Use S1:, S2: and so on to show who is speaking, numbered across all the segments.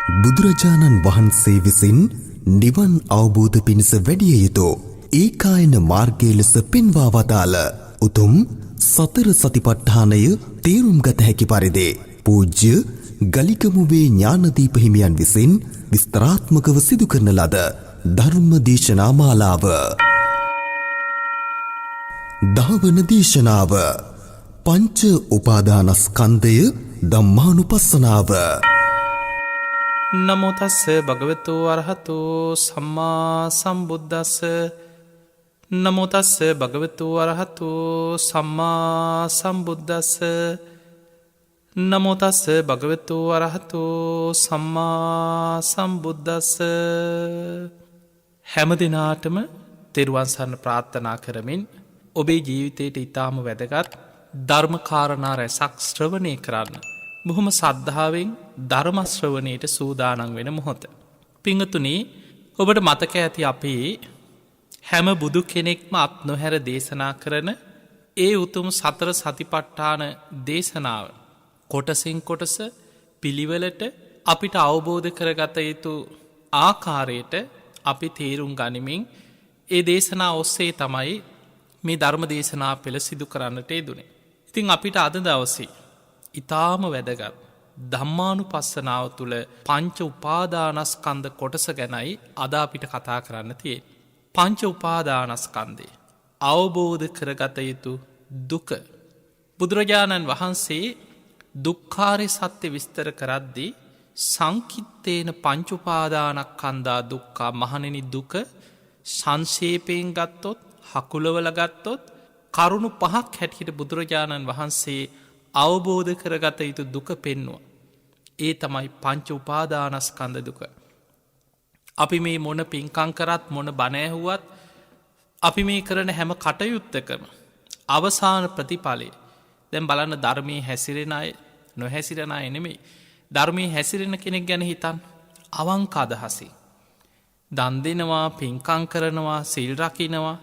S1: බුදුරජාණන් වහන්සේ විසින් නිවන් අවබෝධ පිණිස වැඩිය යුතු ඒකායන මාර්ගය ලෙස පෙන්වා වදාළ උතුම් සතර සතිපට්ඨානය තේරුම් ගත හැකි පරිදි පූජ්‍ය ගලිකමුවේ ඥානදීප හිමියන් විසින් විස්තරාත්මකව සිදු කරන ලද ධර්ම දේශනා මාලාව. දහවන දේශනාව පංච උපාදානස්කන්ධය ධම්මානුපස්සනාව.
S2: නමෝ තස්ස භගවතු අරහතු සම්මා සම්බුද්දස්ස. නමෝ තස්ස භගවතු අරහතු සම්මා සම්බුද්දස්ස. නමෝ තස්ස භගවතු අරහතු සම්මා සම්බුද්දස්ස. හැම දිනාටම තෙරුවන් සරණ ප්‍රාර්ථනා කරමින් ඔබේ ජීවිතයට ඉතාම වැදගත් ධර්මකාරණා රැසක් ශ්‍රවණය කරන්න බොහොම සද්ධාවෙන් ධර්මශ්‍රවණයට සූදානන් වෙන මොහොත. පිංහතුනී, ඔබට මතක ඇති අපේ හැම බුදු කෙනෙක්ම අත් නොහැර දේශනා කරන ඒ උතුම් සතර සතිපට්ඨාන දේශනාව කොටසින් කොටස පිළිවෙලට අපිට අවබෝධ කරගත යුතු ආකාරයට අපි තේරුම් ගනිමින් ඒ දේශනා ඔස්සේ තමයි මේ ධර්ම දේශනා පෙළ සිදු කරන්නට යෙදුනේ. ඉතින් අපිට අද දවසේ ඉතාම වැදගත් ධම්මානුපස්සනාව තුළ පංච උපාදානස්කන්ධ කොටස ගැනයි අද අපිට කතා කරන්න තියෙන්නේ. පංච උපාදානස්කන්ධය අවබෝධ කරගත යුතු දුක. බුදුරජාණන් වහන්සේ දුක්ඛාරය සත්‍ය විස්තර කරද්දී සංකිත්තේන පංච උපාදානස්කන්ධා දුක්ඛා මහණෙනි දුක සංක්ෂේපයෙන් ගත්තොත් හකුලවල ගත්තොත් කරුණු 5ක් හැටියට බුදුරජාණන් වහන්සේ අවබෝධ කරගත යුතු දුක පෙන්නුව. ඒ තමයි පංච උපාදානස්කන්ධ දුක. අපි මේ මොන පින්කම් කරත් මොන බණ ඇහුවත් අපි මේ කරන හැම කටයුත්තකම අවසාන ප්‍රතිඵලය දැන් බලන්න ධර්මයේ හැසිරෙන අය නොහැසිරෙන අය නෙමෙයි. ධර්මයේ හැසිරෙන කෙනෙක් ගැන හිතන්න අවංක අදහසින්. දන් දෙනවා, පින්කම් කරනවා, සිල් රකින්නවා,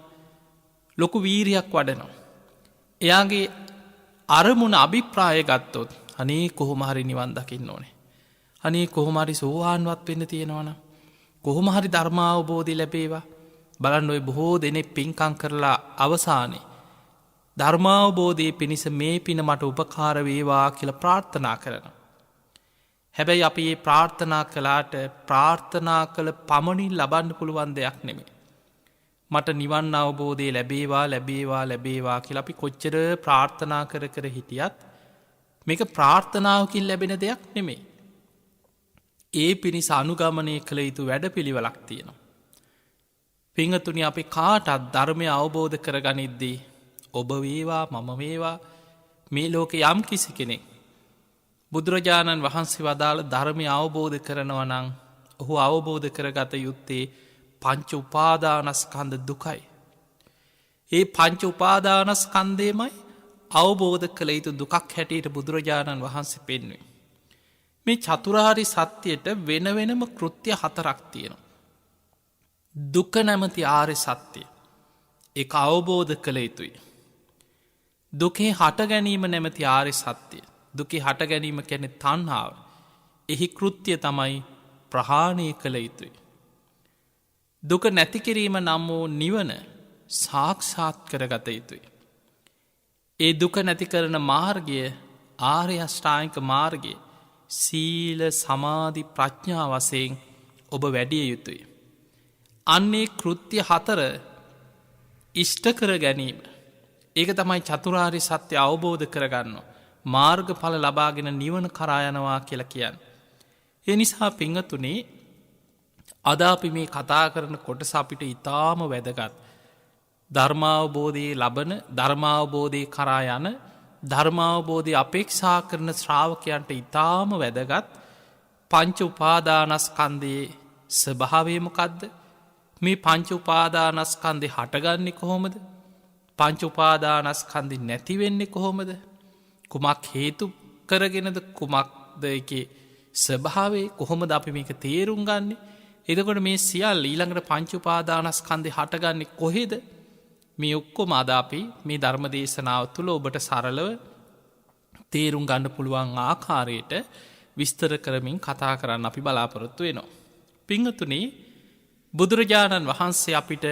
S2: ලොකු වීරියක් වඩනවා. එයාගේ අරමුණ අභිප්‍රාය ගත්තොත් අනේ කොහොම හරි නිවන් දකින්න ඕනේ. අනේ කොහොම හරි සෝවාන්වත් වෙන්න තියෙනවනම්, කොහොම හරි ධර්මාවබෝධය ලැබේවා. බලන්න ඔය බොහෝ දෙනෙක් පින්කම් කරලා අවසානයේ ධර්මාවබෝධයේ පිණිස මේ පින මට උපකාර වේවා කියලා ප්‍රාර්ථනා කරනවා. හැබැයි අපි මේ ප්‍රාර්ථනා කළාට ප්‍රාර්ථනා කළ පමණින් ලබන්න පුළුවන් දෙයක් නෙමෙයි. මට නිවන් අවබෝධය ලැබේවා ලැබේවා ලැබේවා කියලා අපි කොච්චර ප්‍රාර්ථනා කර කර හිටියත් මේක ප්‍රාර්ථනාවකින් ලැබෙන දෙයක් නෙමෙයි. ඒ පිණිස අනුගමනය කළ යුතු වැඩපිළිවෙලක් තියෙනවා. පිංහතුනි, අපි කාටත් ධර්මය අවබෝධ කරගනිද්දී ඔබ වේවා මම වේවා මේ ලෝකෙ යම් කිසි කෙනෙක් බුදුරජාණන් වහන්සේ වදාළ ධර්මය අවබෝධ කරනවා නම් ඔහු අවබෝධ කරගත යුත්තේ පංච උපාදානස්කන්ධ දුකයි. ඒ පංච උපාදානස්කන්ධයමයි අවබෝධ කළ යුතු දුකක් හැටියට බුදුරජාණන් වහන්සේ පෙන්වේ. මේ චතුරාරි සත්‍යයට වෙන වෙනම කෘත්‍ය 4ක් තියෙනවා. දුක නැමති ආර්ය සත්‍යය ඒක අවබෝධ කළ යුතුයි. දුකේ හට ගැනීම නැමති ආර්ය සත්‍යය, දුකේ හට ගැනීම කියන්නේ තණ්හාව. එහි කෘත්‍ය තමයි ප්‍රහාණය කළ යුතුයි. දුක නැතිකිරීම නම් වූ නිවන සාක්ෂාත් කරගත යුතුයි. ඒ දුක නැති කරන මාර්ගය ආර්ය අෂ්ටාංගික මාර්ගය සීල සමාධි ප්‍රඥා වශයෙන් ඔබ වැඩිය යුතුයි. අන්නේ කෘත්‍ය 4 ඉෂ්ට කර ගැනීම ඒක තමයි චතුරාර්ය සත්‍ය අවබෝධ කරගන්නවා, මාර්ගඵල ලබාගෙන නිවන කරා යනවා කියලා කියන්නේ. ඒ නිසා පිංගතුනේ, අද අපි මේ කතා කරන කොටස අපිට ඉතාම වැදගත්. ධර්මාවබෝධයේ ලබන, ධර්මාවබෝධය කරා යන, ධර්මාවබෝධය අපේක්ෂා කරන ශ්‍රාවකයන්ට ඉතාම වැදගත් පංච උපාදානස්කන්ධයේ ස්වභාවය මොකක්ද? මේ පංච උපාදානස්කන්ධේ හටගන්නේ කොහොමද? පංච උපාදානස්කන්ධය නැති වෙන්නේ කොහොමද? කුමක් හේතු කරගෙනද? කුමක්ද ඒකේ ස්වභාවය? කොහොමද අපි මේක තේරුම් ගන්නේ? එතකොට මේ සියල්ල ඊළඟට පංච උපාදානස්කන්ධය හටගන්නේ කොහෙද? මේ ඔක්කොම අද අපි මේ ධර්ම දේශනාව තුළ ඔබට සරලව තේරුම් ගන්න පුළුවන් ආකාරයට විස්තර කරමින් කතා කරන්න අපි බලාපොරොත්තු වෙනවා. පිංහතුනේ බුදුරජාණන් වහන්සේ අපිට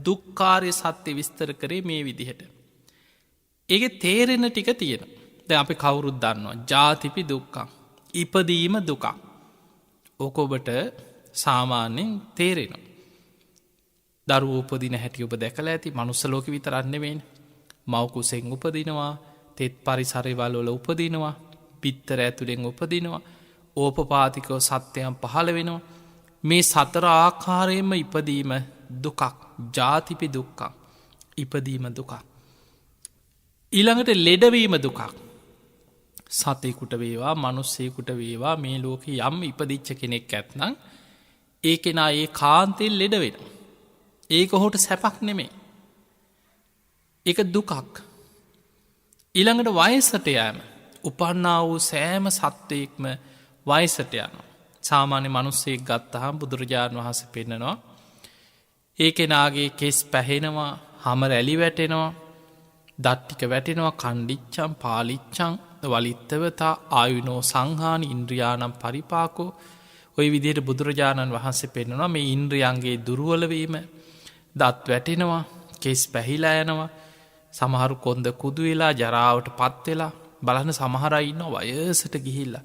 S2: දුක්කාරය සත්‍ය විස්තර කරේ මේ විදිහට. ඒක තේරෙන ටික තියෙන. ද අපි කවුරුත් දන්නවා ජාතිපි දුක්කං. ඉපදීම දුකක්. ඕක ඔබට සාමාන්‍යෙන් තේරෙනවා. දරුව උපදින හැටි ඔබ දැකල ඇති මනුස්සලෝක විතරන්නවෙන් මවකුසෙන් උපදිනවා තෙත් පරිසරවල් වල උපදිනවා පිත්තර ඇතුළෙන් උපදිනවා ඕපපාතිකව සත්‍යයන් පහළ වෙනවා මේ සතර ආකාරයෙන්ම ඉපදීම දුකක් ජාතිපි දුක්කක් ඉපදීම දුකක්. ඊළඟට ලෙඩවීම දුකක් සතයකුට වේවා මනුස්සයකුට වේවා මේ ලෝක යම් ඉපදිච්ච කෙනෙක් ඇත්නම් ඒ කෙනා ඒ කාන්තෙල් ලෙඩ වෙන. ඒක හොට සැපක් නෙමේ. එක දුකක්. ඊළඟට වයසට යෑම උපන්නා වූ සෑම සත්වයෙක්ම වයසට යන. සාමාන්‍ය මනුස්සෙක් ගත්තහම් බුදුරජාණන් වහස පෙන්න්නනවා. ඒ කෙනාගේ කෙස් පැහෙනවා හම රැලි වැටෙනවා දට්ටික වැටෙනවා කණ්ඩිච්චම් පාලිච්චං වලිත්තවතා ආයුනෝ සංහානි ඉන්ද්‍රියානම් පරිපාකෝ ඔය විදියට බුදුරජාණන් වහන්සේ පෙන්නවා මේ ඉන්ද්‍රියන්ගේ දුරුවලවීම දත් වැටෙනවා කෙස් පැහිලා යනවා සමහරු කොන්ද කුදු වෙලා ජරාවට පත්වෙලා බලන සමහරයින්න වයසට ගිහිල්ල.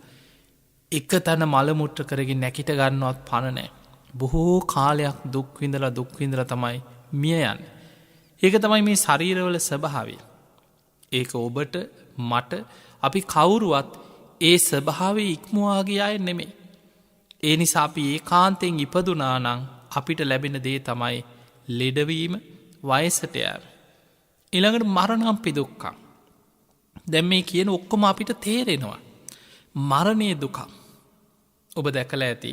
S2: එක තැන මළමුට්ට කරගෙන නැකිට ගන්නවත් පණනෑ. බොහෝ කාලයක් දුක්විඳල තමයි මිය යන්න. ඒක තමයි මේ ශරීරවල ස්වභාවය. ඒක ඔබට මට අපි කවුරුවත් ඒ ස්වභාවය ඉක්මවාගේ අය නෙමේ. ඒ නිසා අපි ඒ කාන්තෙන් ඉපදුනානං අපිට ලැබෙන දේ තමයි ලෙඩවීම වයසට යෑම. ඉළඟට මරණම්පි දුක්කා. දැම් මේ කියන ඔක්කොම අපිට තේරෙනවා. මරණය දුකා. ඔබ දැකල ඇති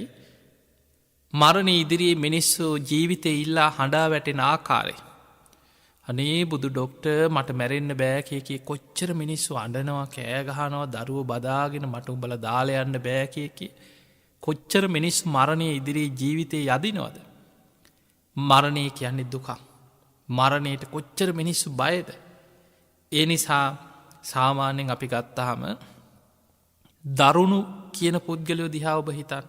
S2: මරණ ඉදිරියේ මිනිස්සු ජීවිතය ඉල්ලා හඬා වැටෙන ආකාරය. අනේ බුදු ඩොක්ට මට මැරෙන්න්න බෑකයකි කොච්චර මිනිස්සු අඩනවා කෑගහනවා දරුව බදාගෙන මට උඹල දාලයන්න බෑකයකි කොච්චර මිනිස් මරණය ඉදිරියේ ජීවිතය යදිනවද. මරණය කියන්නේ දුකා. මරණයට කොච්චර මිනිස්සු බයද. ඒ නිසා සාමාන්‍යෙන් අපි ගත්තහම දරුණු කියන පුද්ගලයෝ දිහා ඔබ හිතන්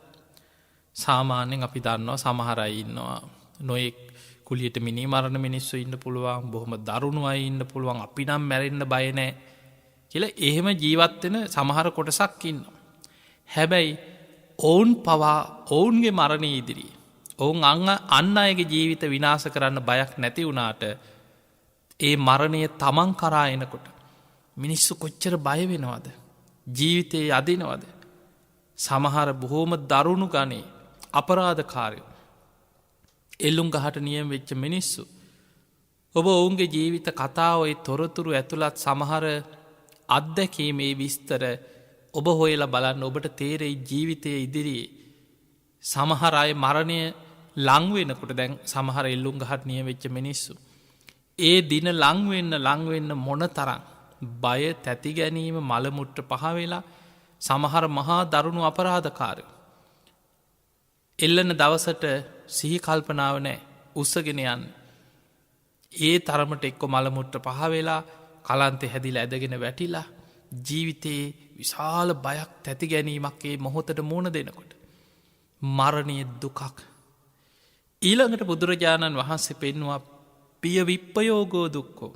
S2: සාමාන්‍යෙන් අපි දන්නවා සමහරයි ඉන්නවා නොයෙක් කුලියට මිනි මරණ මිනිස්සු ඉන්න පුළුවන් බොහොම දරුණුවයි ඉන්න පුළුවන් අපි නම් මැරෙන්න්න බයනෑ කියල එහෙම ජීවත්වෙන සමහර කොටසක් ඉන්න. හැබැයි ඔවුන් පවා ඔවුන්ගේ මරණය ඉදිරී. ඔවුන් අන්න අයගේ ජීවිත විනාස කරන්න බයක් නැති වුණාට ඒ මරණය තමන් කරා එනකොට මිනිස්සු කොච්චර බය වෙනවද. ජීවිතයේ අදිනවද. සමහර බොහෝම දරුණු ගනේ අපරාධකාරයෝ. එල්ලුම් ගහට නියම් වෙච්ච මිනිස්සු. ඔබ ඔවුන්ගේ ජීවිත කතාවයි තොරතුරු ඇතුළත් සමහර අත්දැකීමේ විස්තර ඔබ හොයලා බලන්න ඔබට තේරෙයි ජීවිතය ඉදිරියේ. සමහර අය මරණය ලංවෙනකොට දැන් සමහර එල්ලුම් ගහට නිය වෙච්ච මිනිස්සු. ඒ දින ලංවෙන්න මොන තරම් බය තැති ගැනීම මළමුට්ට පහවෙලා සමහර මහා දරුණු අපරාධකාරයෝ. එල්ලන දවසට සිහි කල්පනාව නෑ උත්සගෙන යන්න. ඒ තරමට එක්කො මළමුට්ට පහවෙලා කලන්තෙ හැදිල ඇදගෙන වැටිලා ජීවිතයේ විශාල බයක් තැති ගැනීමක්ගේ මොහොතට මුණ දෙනකොට. මරණය දුකක්. ඊළඟට බුදුරජාණන් වහන්සේ පෙන්වා පිය විප්පයෝගෝ දුක්කෝ.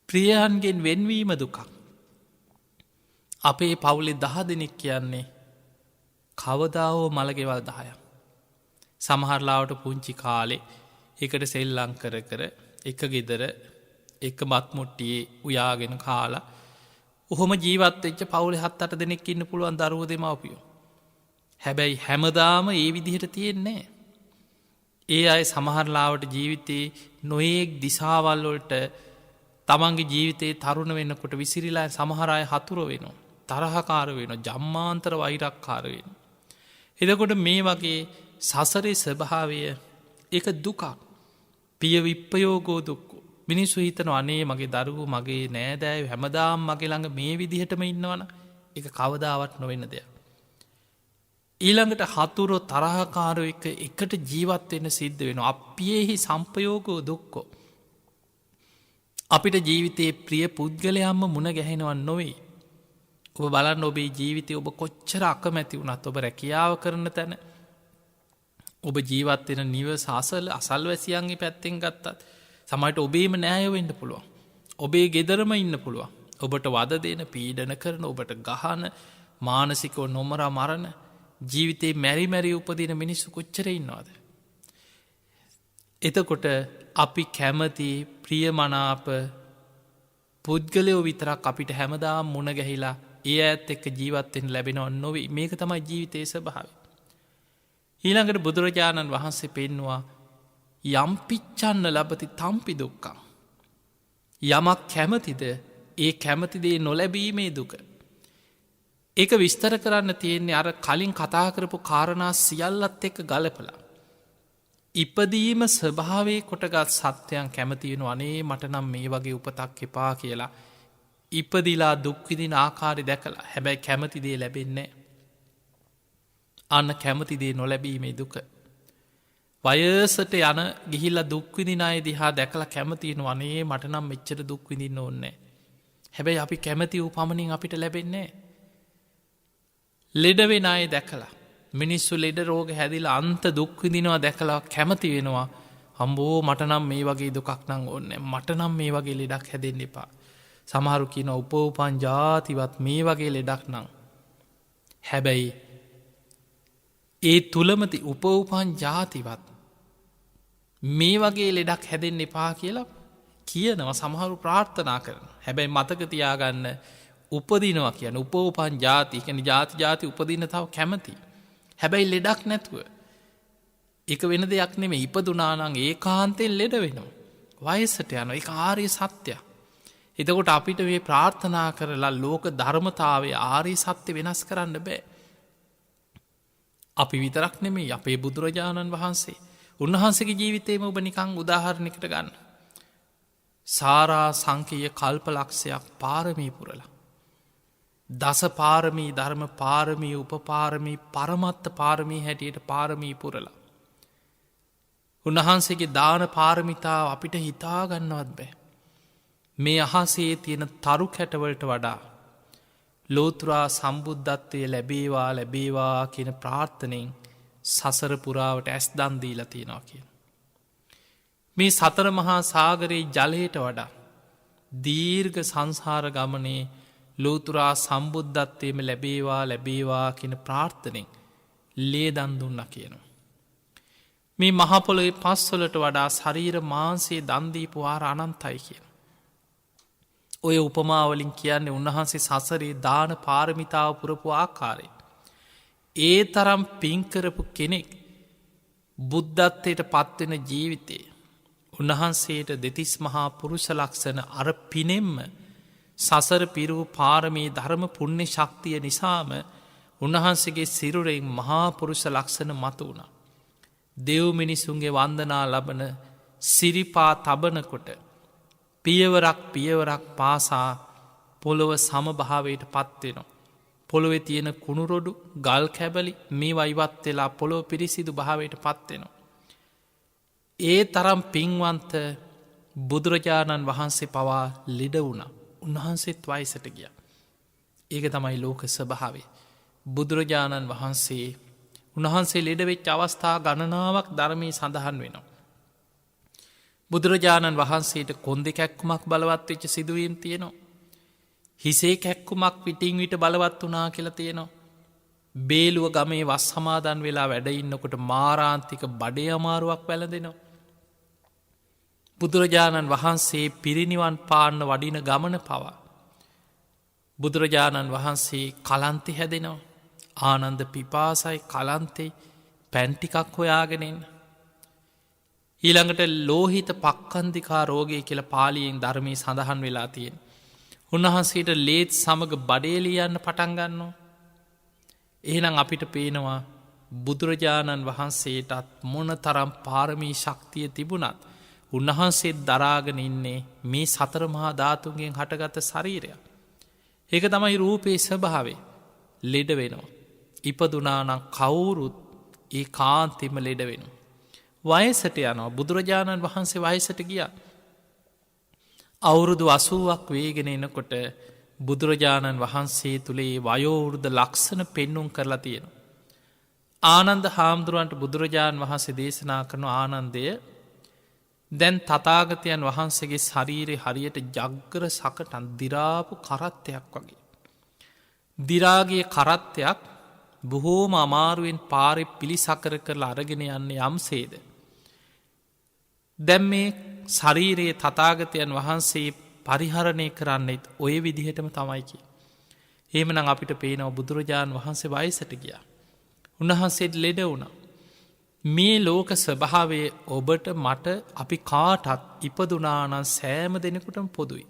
S2: ප්‍රියයන්ගෙන් වෙන්වීම දුකක්. අපේ පවුලෙ 10 දෙනෙක් කියන්නේ කවදාවෝ මළගෙවල් 10ක්. සමහරලාවට පුංචි කාලෙ එකට සෙල්ලං කර එක ගෙදර එක බත්මුට්ටියේ උයාගෙන කාලා ඔහොම ජීවත්වෙච්ච පවුලෙ 7-8 දෙනෙක් ඉන්න පුළුවන් දරුවෝ දෙමව්පියෝ. හැබැයි හැමදාම ඒ විදිහට තියෙන්නේ. ඒ අය සමහරලාවට ජීවිතයේ නොයෙක් දිසාවල්වලට තමන්ගේ ජීවිතයේ තරුණ වෙන්නකොට විසිරිලා සමහරය හතුර වෙනවා. තරහකාර වෙන ජම්මාන්තර වෛරක්කාර වෙන. එදකොට මේ වගේ සසරේ ස්වභාවය එක දුකක්. පිය විප්පයෝගෝ දුක්කු. මිනිස්සු හිතන අනේ මගේ දරුවු මගේ නෑදෑය හැමදාම් මගේ ළඟ මේ විදිහටම ඉන්නවන එක කවදාවත් නොවෙන්න දෙයක්. ඊළඟට හතුරෝ තරහකාරෝ එකට ජීවත්වෙන්න සිද්ධ වෙන. අපියෙහි සම්පයෝගෝ දුක්කෝ. අපිට ජීවිතයේ ප්‍රිය පුද්ගලයම්ම මුණ ගැහෙනවන් නොවේ. ඔබ බලන්න ඔබේ ජීවිතය ඔබ කොච්චර අකමැති වුණත් ඔබ රැකියාව කරන තැන ඔබ ජීවත්වෙන නිව සාසල අසල්වැසියන්ගේ පැත්තෙන් ගත්තත් සමයිට ඔබේම නෑයවෙන්න පුළුවන්. ඔබේ ගෙදරම ඉන්න පුළුවන්. ඔබට වද දෙන පීඩන කරන ඔබට ගහන මානසිකෝ නොමරා මරණ ජීවිතේ මැරි මැරි උපදින මිනිස්සු කොච්චර ඉන්නවාද. එතකොට අපි කැමති ප්‍රියමනාප පුද්ගලයෝ විතරක් අපිට හැමදා මුණ ගැහිලා ඒ ඇත් එක්ක ජීවත්තෙන් ලැබෙනව නොවේ. මේක තමයි ජීවිතයේ ස්වභාවය. ඊළඟට බුදුරජාණන් වහන්සේ පෙන්නවා යම්පිච්චන්න ලබති තම්පි දුක්කං. යමක් කැමතිද ඒ කැමතිදේ නොලැබීමේ දුක. ඒක විස්තර කරන්න තියෙන්නේ අර කලින් කතා කරපු කාරණා සියල්ලත් එක්ක ගලපලා. ඉපදීම ස්වභාවේ කොටගත් සත්‍යයන් කැමතියෙන අනේ මටනම් මේ වගේ උපතක් එපා කියලා ඉපදිලා දුක්විදින ආකාරි දැකලා හැබැයි කැමතිදේ ලැබෙන්නේ. අන්න කැමතිදේ නොලැබීමේ දුක. වයසට යන ගිහිල්ල දුක්විදිනාය දිහා දැකලා කැමතියෙන අනේ මටනම් මෙච්චර දුක්විදින්න ඕන්නෑ. හැබැයි අපි කැමති වූ පමණින් අපිට ලැබෙන්නේ. ලෙඩවෙන අය දැකලා මිනිස්සු ලෙඩ රෝග හැදිල අන්ත දුක්විදිනවා දැකලා කැමති වෙනවා හම්බෝ මටනම් මේ වගේ දුකක් නං ඕන්න මටනම් මේ වගේ ලෙඩක් හැදෙන් එපා. සමහරු කියන උපෝපන් ජාතිවත් මේ වගේ ලෙඩක් නං. හැබැයි ඒ තුළමති උපෝපන් ජාතිවත් මේ වගේ ලෙඩක් හැදෙන් එපා කියලා කියනවා සමහරු ප්‍රාර්ථනා කරන. හැබැයි මතකතියාගන්න උපදිනවා කියන උපෝපන් ජාති කැන ජාති උපදින තව කැමති. හැබැයි ලෙඩක් නැතුව. එක වෙන දෙයක් නෙම ඉපදුනානං ඒ කාන්තයෙන් ලෙඩ වෙනවා. වයසට යන එක ආරය සත්‍යය. එතකොට අපිට මේ ප්‍රාර්ථනා කරලා ලෝක ධර්මතාවය ආරී සත්‍ය වෙනස් කරන්න බෑ. අපි විතරක් නෙමේ අපේ බුදුරජාණන් වහන්සේ උන්වහන්සේගේ ජීවිතයම ඔබ නිකං උදාහරණකට ගන්න. සාරා සංකීය කල්පලක්ෂයක් පාරමී පුරලා. දස පාරමී ධර්ම පාරමී උපපාරමී පරමත්ත පාරමී හැටියට පාරමී පුරලා. උන්වහන්සේගේ දාන පාරමිතාව අපිට හිතාගන්නවත් බෑ. මේ අහසේ තියෙන තරු කැටවලට වඩා ලෝතුරා සම්බුද්ධත්වය ලැබේවා කියන ප්‍රාර්ථනයෙන් සසර පුරාවට ඇස් දන්දීලා තියෙනවා කියන. මේ සතර මහා සාගරයේ ජලයට වඩා දීර්ඝ සංසාර ගමනේ ලෝතුරා සම්බුද්ධත්වයම ලැබේවා කියන ප්‍රාර්ථනෙන් ලේ දන්දුන්න කියනවා. මේ මහපොළොේ පස්වලට වඩා ශරීර මාන්සේ දන්දීපු ආර අනන්තයි කියන. ඔය උපමාවලින් කියන්නේ උන්වහන්සේ සසරේ දාන පාරමිතාව පුරපු ආකාරය. ඒ තරම් පින්කරපු කෙනෙක් බුද්ධත්වයට පත්වෙන ජීවිතේ උන්වහන්සේට දෙතිස් මහා පුරුෂ ලක්ෂණ අර පිනෙම්ම සසර පිරූ පාරමී ධර්ම පුුණ්‍ය ශක්තිය නිසාම උන්වහන්සේගේ සිරුරෙන් මහාපුරුෂ ලක්ෂණ මතු වුණ. දෙව් මිනිසුන්ගේ වන්දනා ලබන සිරිපා තබනකොට පියවරක් පාසා පොළොව සමභාවයට පත්වෙනවා. පොළොවෙ තියෙන කුණුරොඩු ගල් කැබලි මේ වයිවත් වෙලා පොළොව පිරිසිදු භාවයට පත්වෙනවා. ඒ තරම් පින්වන්ත බුදුරජාණන් වහන්සේ පවා ලෙඩ වුණ උන්වහන්සේත් වයිසට ගිය. ඒක තමයි ලෝක ස්වභාවේ. බුදුරජාණන් වහන්සේ උන්වහන්සේ ලෙඩවෙච් අවස්ථා ගණනාවක් ධර්මී සඳහන් වෙනවා. බුදුරජාණන් වහන්සේට කොන්දෙ කැක්කුමක් බලවත් වෙච්ච සිදුවීම් තියෙනවා. හිසේ කැක්කුමක් පිටිං විට බලවත් වනා කියලා තියෙනවා. බේලුව ගමේ වස් සමාදන් වෙලා වැඩඉන්නකොට මාරාන්තික බඩේ අමාරුවක් වැලදෙනවා. බුදුරජාණන් වහන්සේ පිරිනිවන් පාන්න වඩින ගමන පවා. බුදුරජාණන් වහන්සේ කලන්තෙ හැදෙනවා. ආනන්ද පිපාසයි කලන්තෙයි පැන්ටිකක් හොයාගෙනෙන්. ඊළඟට ලෝහිත පක්කන්දිකා රෝගය කියල පාලියෙන් ධර්මී සඳහන් වෙලා තියෙන්. උන්වහන්සේට ලේත් සමඟ බඩේලියන්න පටන්ගන්නවා. එහෙනම් අපිට පේනවා බුදුරජාණන් වහන්සේටත් මොන තරම් පාරමී ශක්තිය තිබුණත් උන්වහන්සේත් දරාගෙන ඉන්නේ මේ සතරමහා ධාතුන්ගෙන් හටගත ශරීරයක්. ඒක තමයි රූපේ ස්වභාවේ ලෙඩ වෙනවා. ඉපදුනානං කවුරුත් ඒ කාන්තිම ලෙඩ වෙනවා. වයසට යනවා බුදුරජාණන් වහන්සේ වයසට ගිය. අවුරුදු 80ක් වේගෙන එනකොට බුදුරජාණන් වහන්සේ තුළේ වයෝවෘද ලක්ෂණ පෙන්නුම් කරලා තියෙන. ආනන්ද හාමුදුරුවන්ට බුදුරජාණන් වහන්සේ දේශනා කරන ආනන්දය දැන් තථාගතයන් වහන්සේගේ ශරීරය හරියට ජග්ගර සකටන් දිරාපු කරත්තයක් වගේ. දිරාගේ කරත්තයක් බොහෝම අමාරුවෙන් පාරෙ පිළිසකර කරලා අරගෙන යන්නේ යම්සේද. දැන් මේ ශරීරයේ තථාගතයන් වහන්සේ පරිහරණය කරන්නෙත් ඔය විදිහටම තමයි කිය. එහෙමනම් අපිට පේනව බුදුරජාණන් වහන්සේ වයසට ගියා. උන්වහන්සේට ලෙඩ වුණා. මේ ලෝක ස්වභාවය ඔබට මට අපි කාටත් ඉපදුනානන් සෑම දෙනෙකුටම පොදුයි.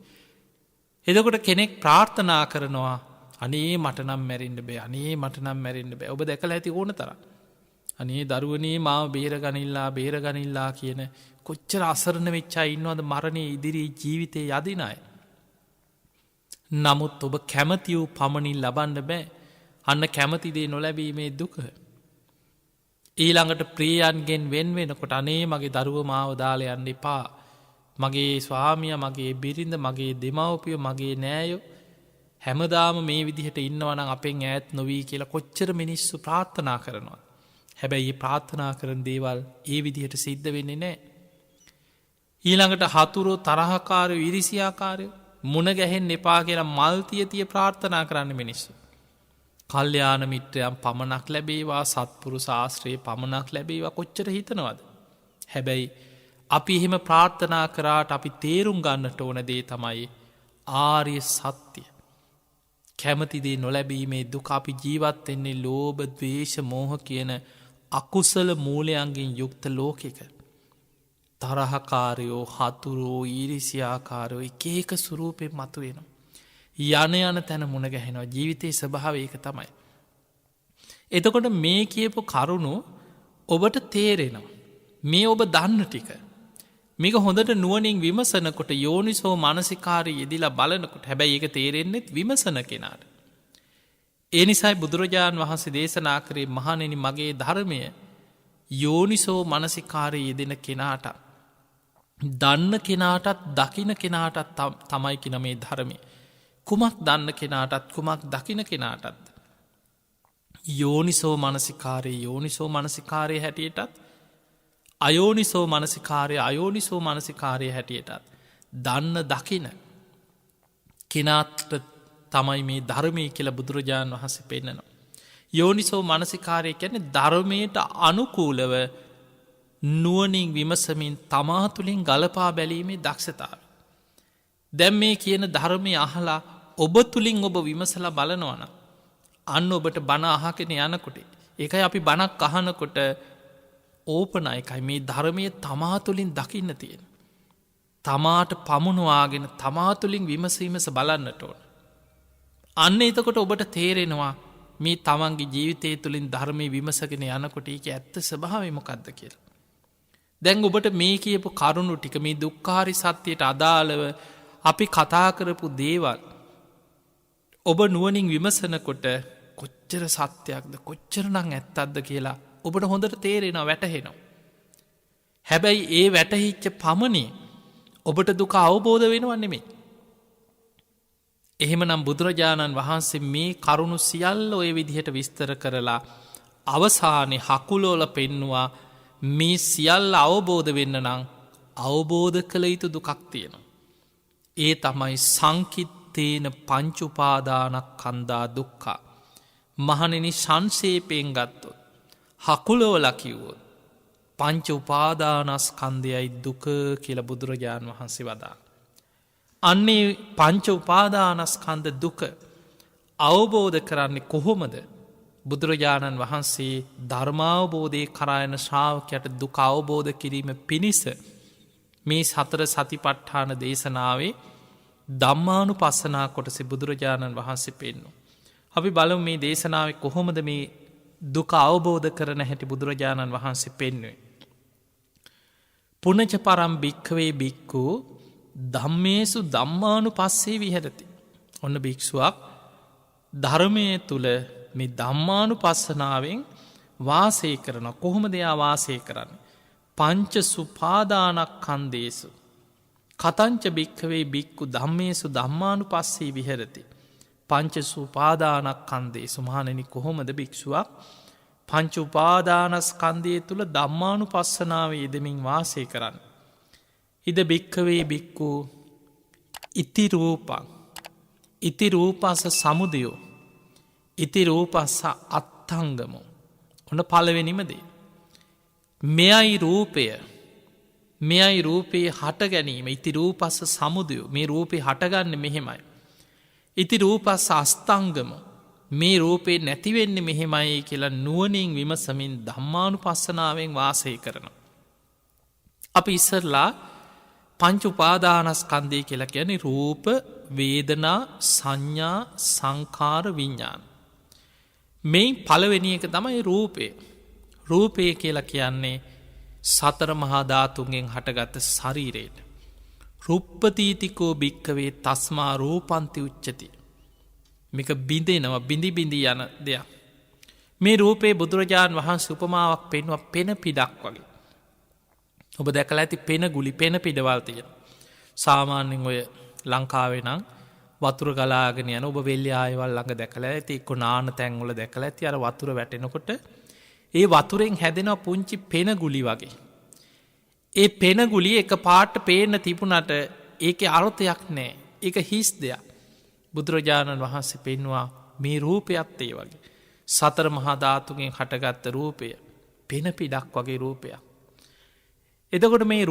S2: එදකොට කෙනෙක් ප්‍රාර්ථනා කරනවා අනේ මටනම් මැරෙන්ඩ බෑ අනේ මටනම් මැරෙන්ඩ බෑ ඔබ දැකලා ඇති ඕන තර. අනේ දරුවනේ මාව බේරගනිල්ලා කියන කොච්චර අසරණ වෙච්චා ඉන්නවද මරණය ඉදිරි ජීවිතය යදිනයි. නමුත් ඔබ කැමති වූ පමණින් ලබන්න බෑ අන්න කැමතිදේ නොලැබීමේ දුක. ඊළඟට ප්‍රියයන්ගෙන් වෙන්වෙනකොට අනේ මගේ දරුව මාව දාල යන්න එපා. මගේ ස්වාමිය මගේ බිරිඳ මගේ දෙමව්පිය මගේ නෑයෝ හැමදාම මේ විදිහට ඉන්නවනම් අපෙන් ඈත් නොවී කියලා කොච්චර මිනිස්සු ප්‍රාර්ථනා කරනවා. හැබැයි ප්‍රාර්ථනා කරන දේවල් ඒ විදිහට සිද්ධ වෙන්නේ නෑ. ඊළඟට හතුරෝ තරහකාරය ඉරිසියාකාරය මුණ ගැහෙන් එපා කියලා මල්තියතිය ප්‍රාර්ථනා කරන්න මිනිස්සු. කල්්‍යාන මිත්‍රයම් පමණක් ලැබේවා සත්පුරු ශාස්ත්‍රයේ පමණක් ලැබේවා කොච්චර හිතනවද. හැබැයි අපි එහෙම ප්‍රාර්ථනා කරාට අපි තේරුම් ගන්නට ඕන දේ තමයි ආර්ය සත්‍යය. කැමතිදේ නොලැබීමේ දුක අපි ජීවත්වෙන්නේ ලෝභ ද්වේෂ මෝහ කියන අකුසල මූලයන්ගෙන් යුක්ත ලෝකෙක. තරහකාරයෝ හතුරෝ ඊරිසියාකාරයෝ එකක සුරූපෙන් මතු වෙනවා. යන තැන මුණ ගැහෙනවා ජීවිතයේ ස්වභාව ඒක තමයි. එතකොට මේ කියපු කරුණු ඔබට තේරෙනවා. මේ ඔබ දන්න ටික. මේක හොඳට නුවනින් විමසනකොට යෝනිසෝ මනසිකාරය යෙදිලා බලනකොට හැබැයි ඒක තේරෙන්නෙත් විමසන කෙනාට. ඒ නිසයි බුදුරජාණන් වහන්සේ දේශනා කරේ මහණෙනි මගේ ධර්මය යෝනිසෝ මනසිකාරය යෙදෙන කෙනාට දන්න කෙනාටත් දකින කෙනාටත් තමයි කින මේ ධර්මය. කුමක් දන්න කෙනාටත් කුමක් දකින කෙනාටත්. යෝනිසෝ මනසිකාරය හැටියටත් අයෝනිසෝ මනසිකාරය හැටියටත් දන්න දකින කෙනාට තමයි මේ ධර්මය කියලා බුදුරජාණන් වහන්සේ පෙන්න්නනවා. යෝනිසෝ මනසිකාරය කැනෙ ධර්මයට අනුකූලව නුවනින් විමසමින් තමා තුළින් ගලපා බැලීමේ දක්ෂතාව. දැම් මේ කියන ධර්මය අහලා ඔබ තුළින් ඔබ විමසල බලනවන. අන්න ඔබට බණ අහකෙන යනකොට. ඒකයි අපි බණක් අහනකොට ඕපනයකයි මේ ධර්මය තමා තුළින් දකින්න තියෙන. තමාට පමුණවාගෙන තමා තුළින් විමසීමස බලන්නට ඕන. අන්න එතකොට ඔබට තේරෙනවා මේ තමන්ගේ ජීවිතය තුළින් ධර්මය විමසගෙන යනකොට ඒක ඇත්ත ස්වභාවමොකක්ද කියලා. දැන් ඔබට මේ කියපු කරුණු ටික මේ දුක්කාරි සත්‍යයට අදාළව අපි කතා කරපු දේවල් ඔබ නුවනින් විමසනකොට කොච්චර සත්‍යයක්ද කොච්චරනං ඇත්තත්ද කියලා ඔබට හොඳට තේරෙනවා වැටහෙනවා. හැබැයි ඒ වැටහිච්ච පමණේ ඔබට දුක අවබෝධ වෙනවන්නෙමේ. එහෙමනම් බුදුරජාණන් වහන්සේ මේ කරුණු සියල්ල ඔය විදිහට විස්තර කරලා අවසානය හකුලෝල පෙන්නවා මේ සියල්ල අවබෝධ වෙන්න නං අවබෝධ කළ යුතු දුකක් තියෙනවා. ඒ තමයි සංකිත්තේන පංචුපාදානක් කන්දා දුක්කා. මහනෙනි සංසේපයෙන් ගත්තොත්. හකුලෝල කිව්වොත්. පංච උපාදානස් කන්දයයි දුක කියල බුදුරජාණන් වහන්සේ වදා. අන්නේ පංච උපාදානස්කන්ද දුක අවබෝධ කරන්නේ කොහොමද බුදුරජාණන් වහන්සේ ධර්මාවබෝධය කරායන ශ්‍රාවකයට දුක අවබෝධ කිරීම පිණිස මේ සතර සතිපට්ඨාන දේශනාවේ ධම්මානු පස්සනා කොටසෙ බුදුරජාණන් වහන්සේ පෙන්නු. අපි බලමු මේ දේශනාව කොහොමද මේ දුක අවබෝධ කරන හැටි බුදුරජාණන් වහන්සේ පෙන්නුවේ. පුනච පරම් භික්කවේ බික්කු ධම්මේසු ධම්මානු පස්සේ විහරති. ඔන්න භික්ෂුවක් ධර්මය තුළ මේ ධම්මානු පස්සනාවෙන් වාසය කරන කොහොම දෙයා වාසය කරන්න. පංච සුපාදානක් කන්දේසු. කතංච භික්කවේ බික්කු ධම්මේසු ධම්මානු පස්සේ විහරති. පංච සුපාදානක් කන්දේ සුමහණනි කොහොමද භික්ෂුවක් පංච උපාදානස්කන්ධය තුළ ධම්මානු පස්සනාව යෙදමින් වාසය කරන්න. ඉද භික්කවේ භික්කු ඉතිරූපං ඉතිරූපස සමුදයෝ ඉතිරූපස්ස අත්තංගමෝ ඔන්න පළවෙනිමදේ. මෙයයි රූපය මෙයයි රූපයේ හට ගැනීම ඉති රූපස්ස සමුදයෝ මේ රූපය හටගන්න මෙහෙමයි. ඉති රූපස්ස අස්තංගම මේ රූපේ නැතිවෙන්නේ මෙහෙමයි කියලා නුවනින් විමසමින් ධම්මානු පස්සනාවෙන් වාසය කරන. අපි ඉස්සරලා පංච උපාදානස්කන්ධය කියලා කියන්නේ රූප වේදනා සංඥා සංඛාර විඤ්ඤාණ. මේ පළවෙනි එක තමයි රූපය. රූපය කියලා කියන්නේ සතර මහා ධාතුන්ගෙන් හටගත් ශරීරයට. රුප්පතීතිකෝ භික්කවේ තස්මා රූපන්ති උච්චති. මේක බිඳෙනව බිඳි බිඳි යන දෙයක්. මේ රූපේ බුදුරජාණන් වහන්සේ උපමාවක් පෙන්වුවා පෙන පිඩක් වගේ. ඔබ දැකලා ඇති පෙන ගුලි පෙන පිඩවල් තියෙන. සාමාන්‍යයෙන් ඔය ලංකාවේ නම් වතුර ගලාගෙන යන ඔබ වෙල්ලි ආයවල් ළඟ දැකලා ඇති එක්ක නාන තැන්වල දැකලා ඇති අර වතුර වැටෙනකොට ඒ වතුරෙන් හැදෙන පුංචි පෙන ගුලි වගේ. ඒ පෙන ගුලි එක පාට පේන්න තිබුණට ඒකේ අර්ථයක් නෑ. ඒක හිස් දෙයක්. බුදුරජාණන් වහන්සේ පෙන්වා මේ රූපයත් ඒ වගේ. සතර මහා ධාතුන්ගෙන් හටගත්ත රූපය පෙන පිඩක් වගේ රූපයක්. එතකොට මේ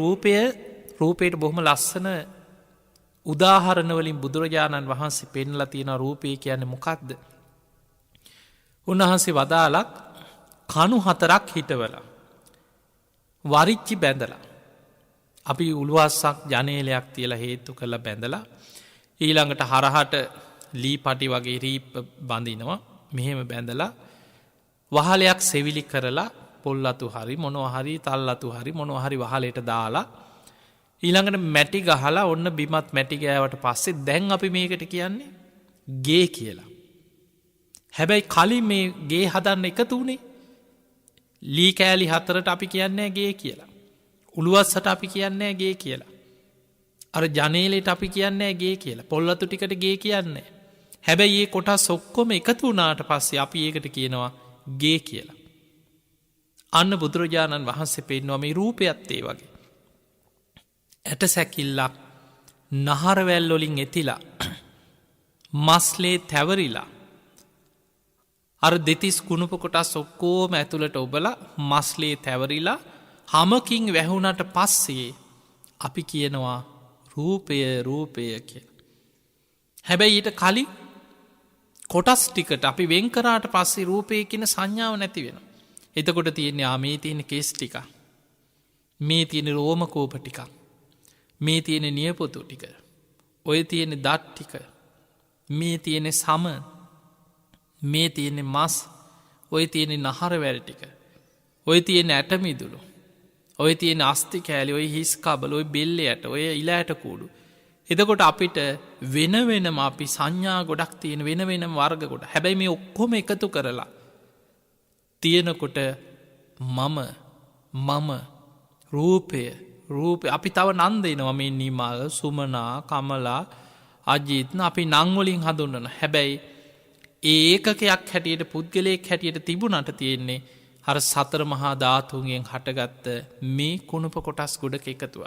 S2: රූපයට බොහොම ලස්සන උදාහරණවලින් බුදුරජාණන් වහන්සේ පෙන්ලා තියෙන රූපය කියන්නේ මොකක්ද? උන්වහන්සේ වදාළක් කණු 4ක් හිටවලා වරිච්චි බැඳලා අපි උළුවස්සක් ජනේලයක් තියලා හේතු කරලා බැඳලා ඊළඟට හරහට ලී පටි වගේ රීප් බඳිනවා මෙහෙම බැඳලා වහලයක් සෙවිලි කරලා පොල්ලතු හරි මොනවා හරි තල්ලතු හරි මොනවා හරි වහලයට දාලා ඊළඟට මැටි ගහලා ඔන්න බිමත් මැටි ගෑවට පස්සේ දැන් අපි මේකට කියන්නේ ගේ කියලා. හැබැයි කලින් මේ ගේ හදන්න එකතු වුණේ ලී කෑලි 4ට අපි කියන්නේ ගේ කියලා. උළුවස්සට අපි කියන්නේ ගේ කියලා. අර ජනේලෙට අපි කියන්නේ ගේ කියලා. පොල්ලතු ටිකට ගේ කියන්නේ. හැබැයි මේ කොටස් ඔක්කොම එකතු වුණාට පස්සේ අපි ඒකට කියනවා ගේ කියලා. අන්න බුදුරජාණන් වහන්සේ පෙන්වුවා මේ රූපයත් ඒ වගේ. ඇට සැකිල්ලක් නහරවැල් වලින් එතිලා මස්ලේ තැවරිලා අර දෙතිස් කුණුප කොටස් ඔක්කොම ඇතුළට ඔබලා මස්ලේ තැවරිලා හමකින් වැහුණට පස්සේ අපි කියනවා රූපය කිය. හැබැයි ඊට කලින් කොටස් ටිකට අපි වෙන් කරාට පස්සේ රූපය කියන සංඥාව නැති වෙන. එතකොට තියෙන්නේ මේ තියෙන කේස් ටික. මේ තියෙන රෝමකෝප ටික. මේ තියෙන නියපොතු ටික. ඔය තියෙන දත් ටික. මේ තියෙන සම. මේ තියෙන මස්. ඔය තියෙන නහර වැල් ටික. ඔය තියෙන ඇටමිදුළු. ඔය තියෙන අස්ති කෑලි ඔය හිස් කබල ඔය බෙල්ලයට ඔය ඉලෑට කූඩු. එතකොට අපිට වෙන වෙනම අපි සංඥා ගොඩක් තියෙන වෙන වෙනම වර්ග ගොඩ. හැබැයි මේ ඔක්කොම එකතු කරලා තියෙනකොට මම රූපය අපි තව නන්දේනවා මේ නිමල් සුමනා කමලා අජීත්න අපි නංවලින් හඳුන්නන. හැබැයි ඒකකයක් හැටියට පුද්ගලයෙක් හැටියට තිබුණට තියෙන්නේ හර සතර මහා ධාතුන්ගෙන් හටගත්ත මේ කුණුප කොටස් ගොඩක එකතුව.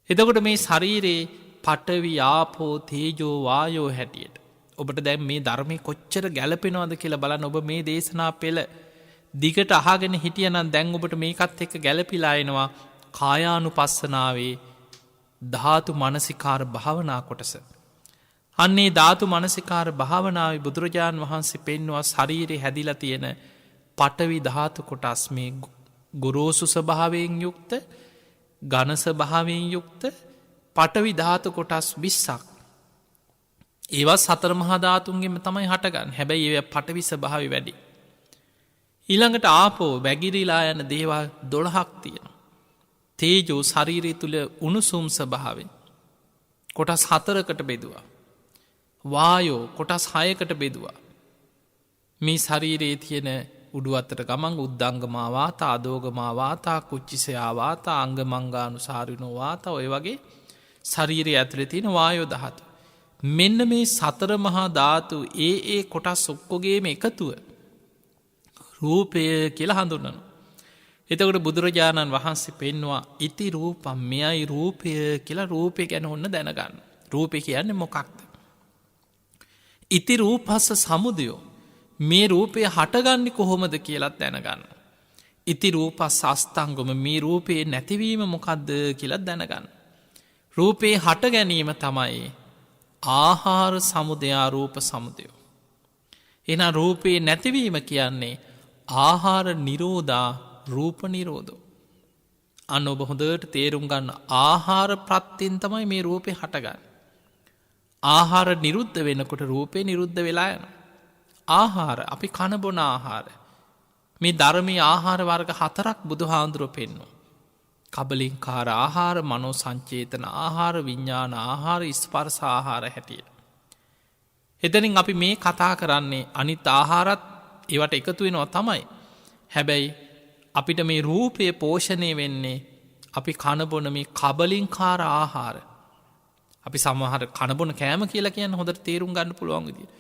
S2: එතකොට මේ ශරීරයේ පටවි ආපෝ තේජෝ වායෝ හැටියට ඔබට දැන් මේ ධර්මය කොච්චර ගැලපෙනවද කියලා බලන්න. ඔබ මේ දේශනා පෙළ දිගට අහගෙන හිටියනම් දැන් ඔබට මේකත් එක්ක ගැලපිලා එනවා කායානුපස්සනාවේ ධාතු මනසිකාර භාවනා කොටස. අන්නේ ධාතු මනසිකාර භාවනාවේ බුදුරජාණන් වහන්සේ පෙන්වුවා ශරීරේ හැදිලා තියෙන පටවි ධාතු කොටස් මේ ගොරෝසු ස්වභාවයෙන් යුක්ත ඝන ස්වභාවයෙන් යුක්ත පටවි ධාතු කොටස් 20ක්. ඒවා සතර මහා ධාතුන්ගෙන්ම තමයි හටගන්නේ. හැබැයි ඒවා පටවි ස්වභාවය වැඩි. ඊළඟට ආපෝ වැగిරිලා යන දේවල් 12ක් තියෙනවා. තේජෝ ශරීරය තුල උණුසුම් ස්වභාවයෙන් කොටස් 4කට බෙදුවා. වායෝ කොටස් 6කට බෙදුවා. මේ ශරීරයේ තියෙන උඩු අතට ගමන් උද්දංගමා වාතා අදෝගමා වාතා කුච්චිසයා වාතා අංගමංගානුසාරිනෝ වාතා ඔය වගේ ශරීරය ඇතුලේ තියෙන වායෝ ධාතු. මෙන්න මේ සතර මහා ධාතු ඒ කොටස් ඔක්කොගේම එකතුව රූපය කියලා හඳුන්නන. එතකොට බුදුරජාණන් වහන්සේ පෙන්වා ඉති රූපම් මෙයයි රූපය කියලා රූපය ගැන ඔන්න දැනගන්න. රූපය කියන්නේ මොකක්ද. ඉති රූපස්ස සමුදයෝ මේ රූපය හටගන්නි කොහොමද කියලත් දැනගන්න. ඉති රූපස් අස්තංගොම මේ රූපයේ නැතිවීම මොකක්ද කියලත් දැනගන්න. රූපයේ හට ගැනීම තමයි ආහාර සමුදයා රූප සමුදයෝ. එන රූපයේ නැතිවීම කියන්නේ ආහාර නිරෝධා රූප නිරෝධෝ. අන්න ඔබ හොඳට තේරුම් ගන්න ආහාර ප්‍රත්තියෙන් තමයි මේ රූපය හටගන්න. ආහාර නිරුද්ධ වෙනකොට රූපය නිරුද්ධ වෙලා යන. ආහාර අපි කණබොන ආහාර. මේ ධර්මී ආහාර වර්ග 4ක් බුදු හාමුදුරුවෝ පෙන්වනවා. කබලින්කාර ආහාර මනෝ සංචේතන ආහාර විඤ්ඥාන ආහාර ස්පර්ශ ආහාර හැටියට. එතනින් අපි මේ කතා කරන්නේ අනිත් ආහාරත් ඒවට එකතු වෙනවා තමයි. හැබැයි අපිට මේ රූපය පෝෂණය වෙන්නේ අපි කණබොන මේ කබලින්කාර ආහාර. අපි සමහර කණබොන කෑම කියලා කියන්න හොඳට තේරුම් ගන්න පුළුවන් විදියට.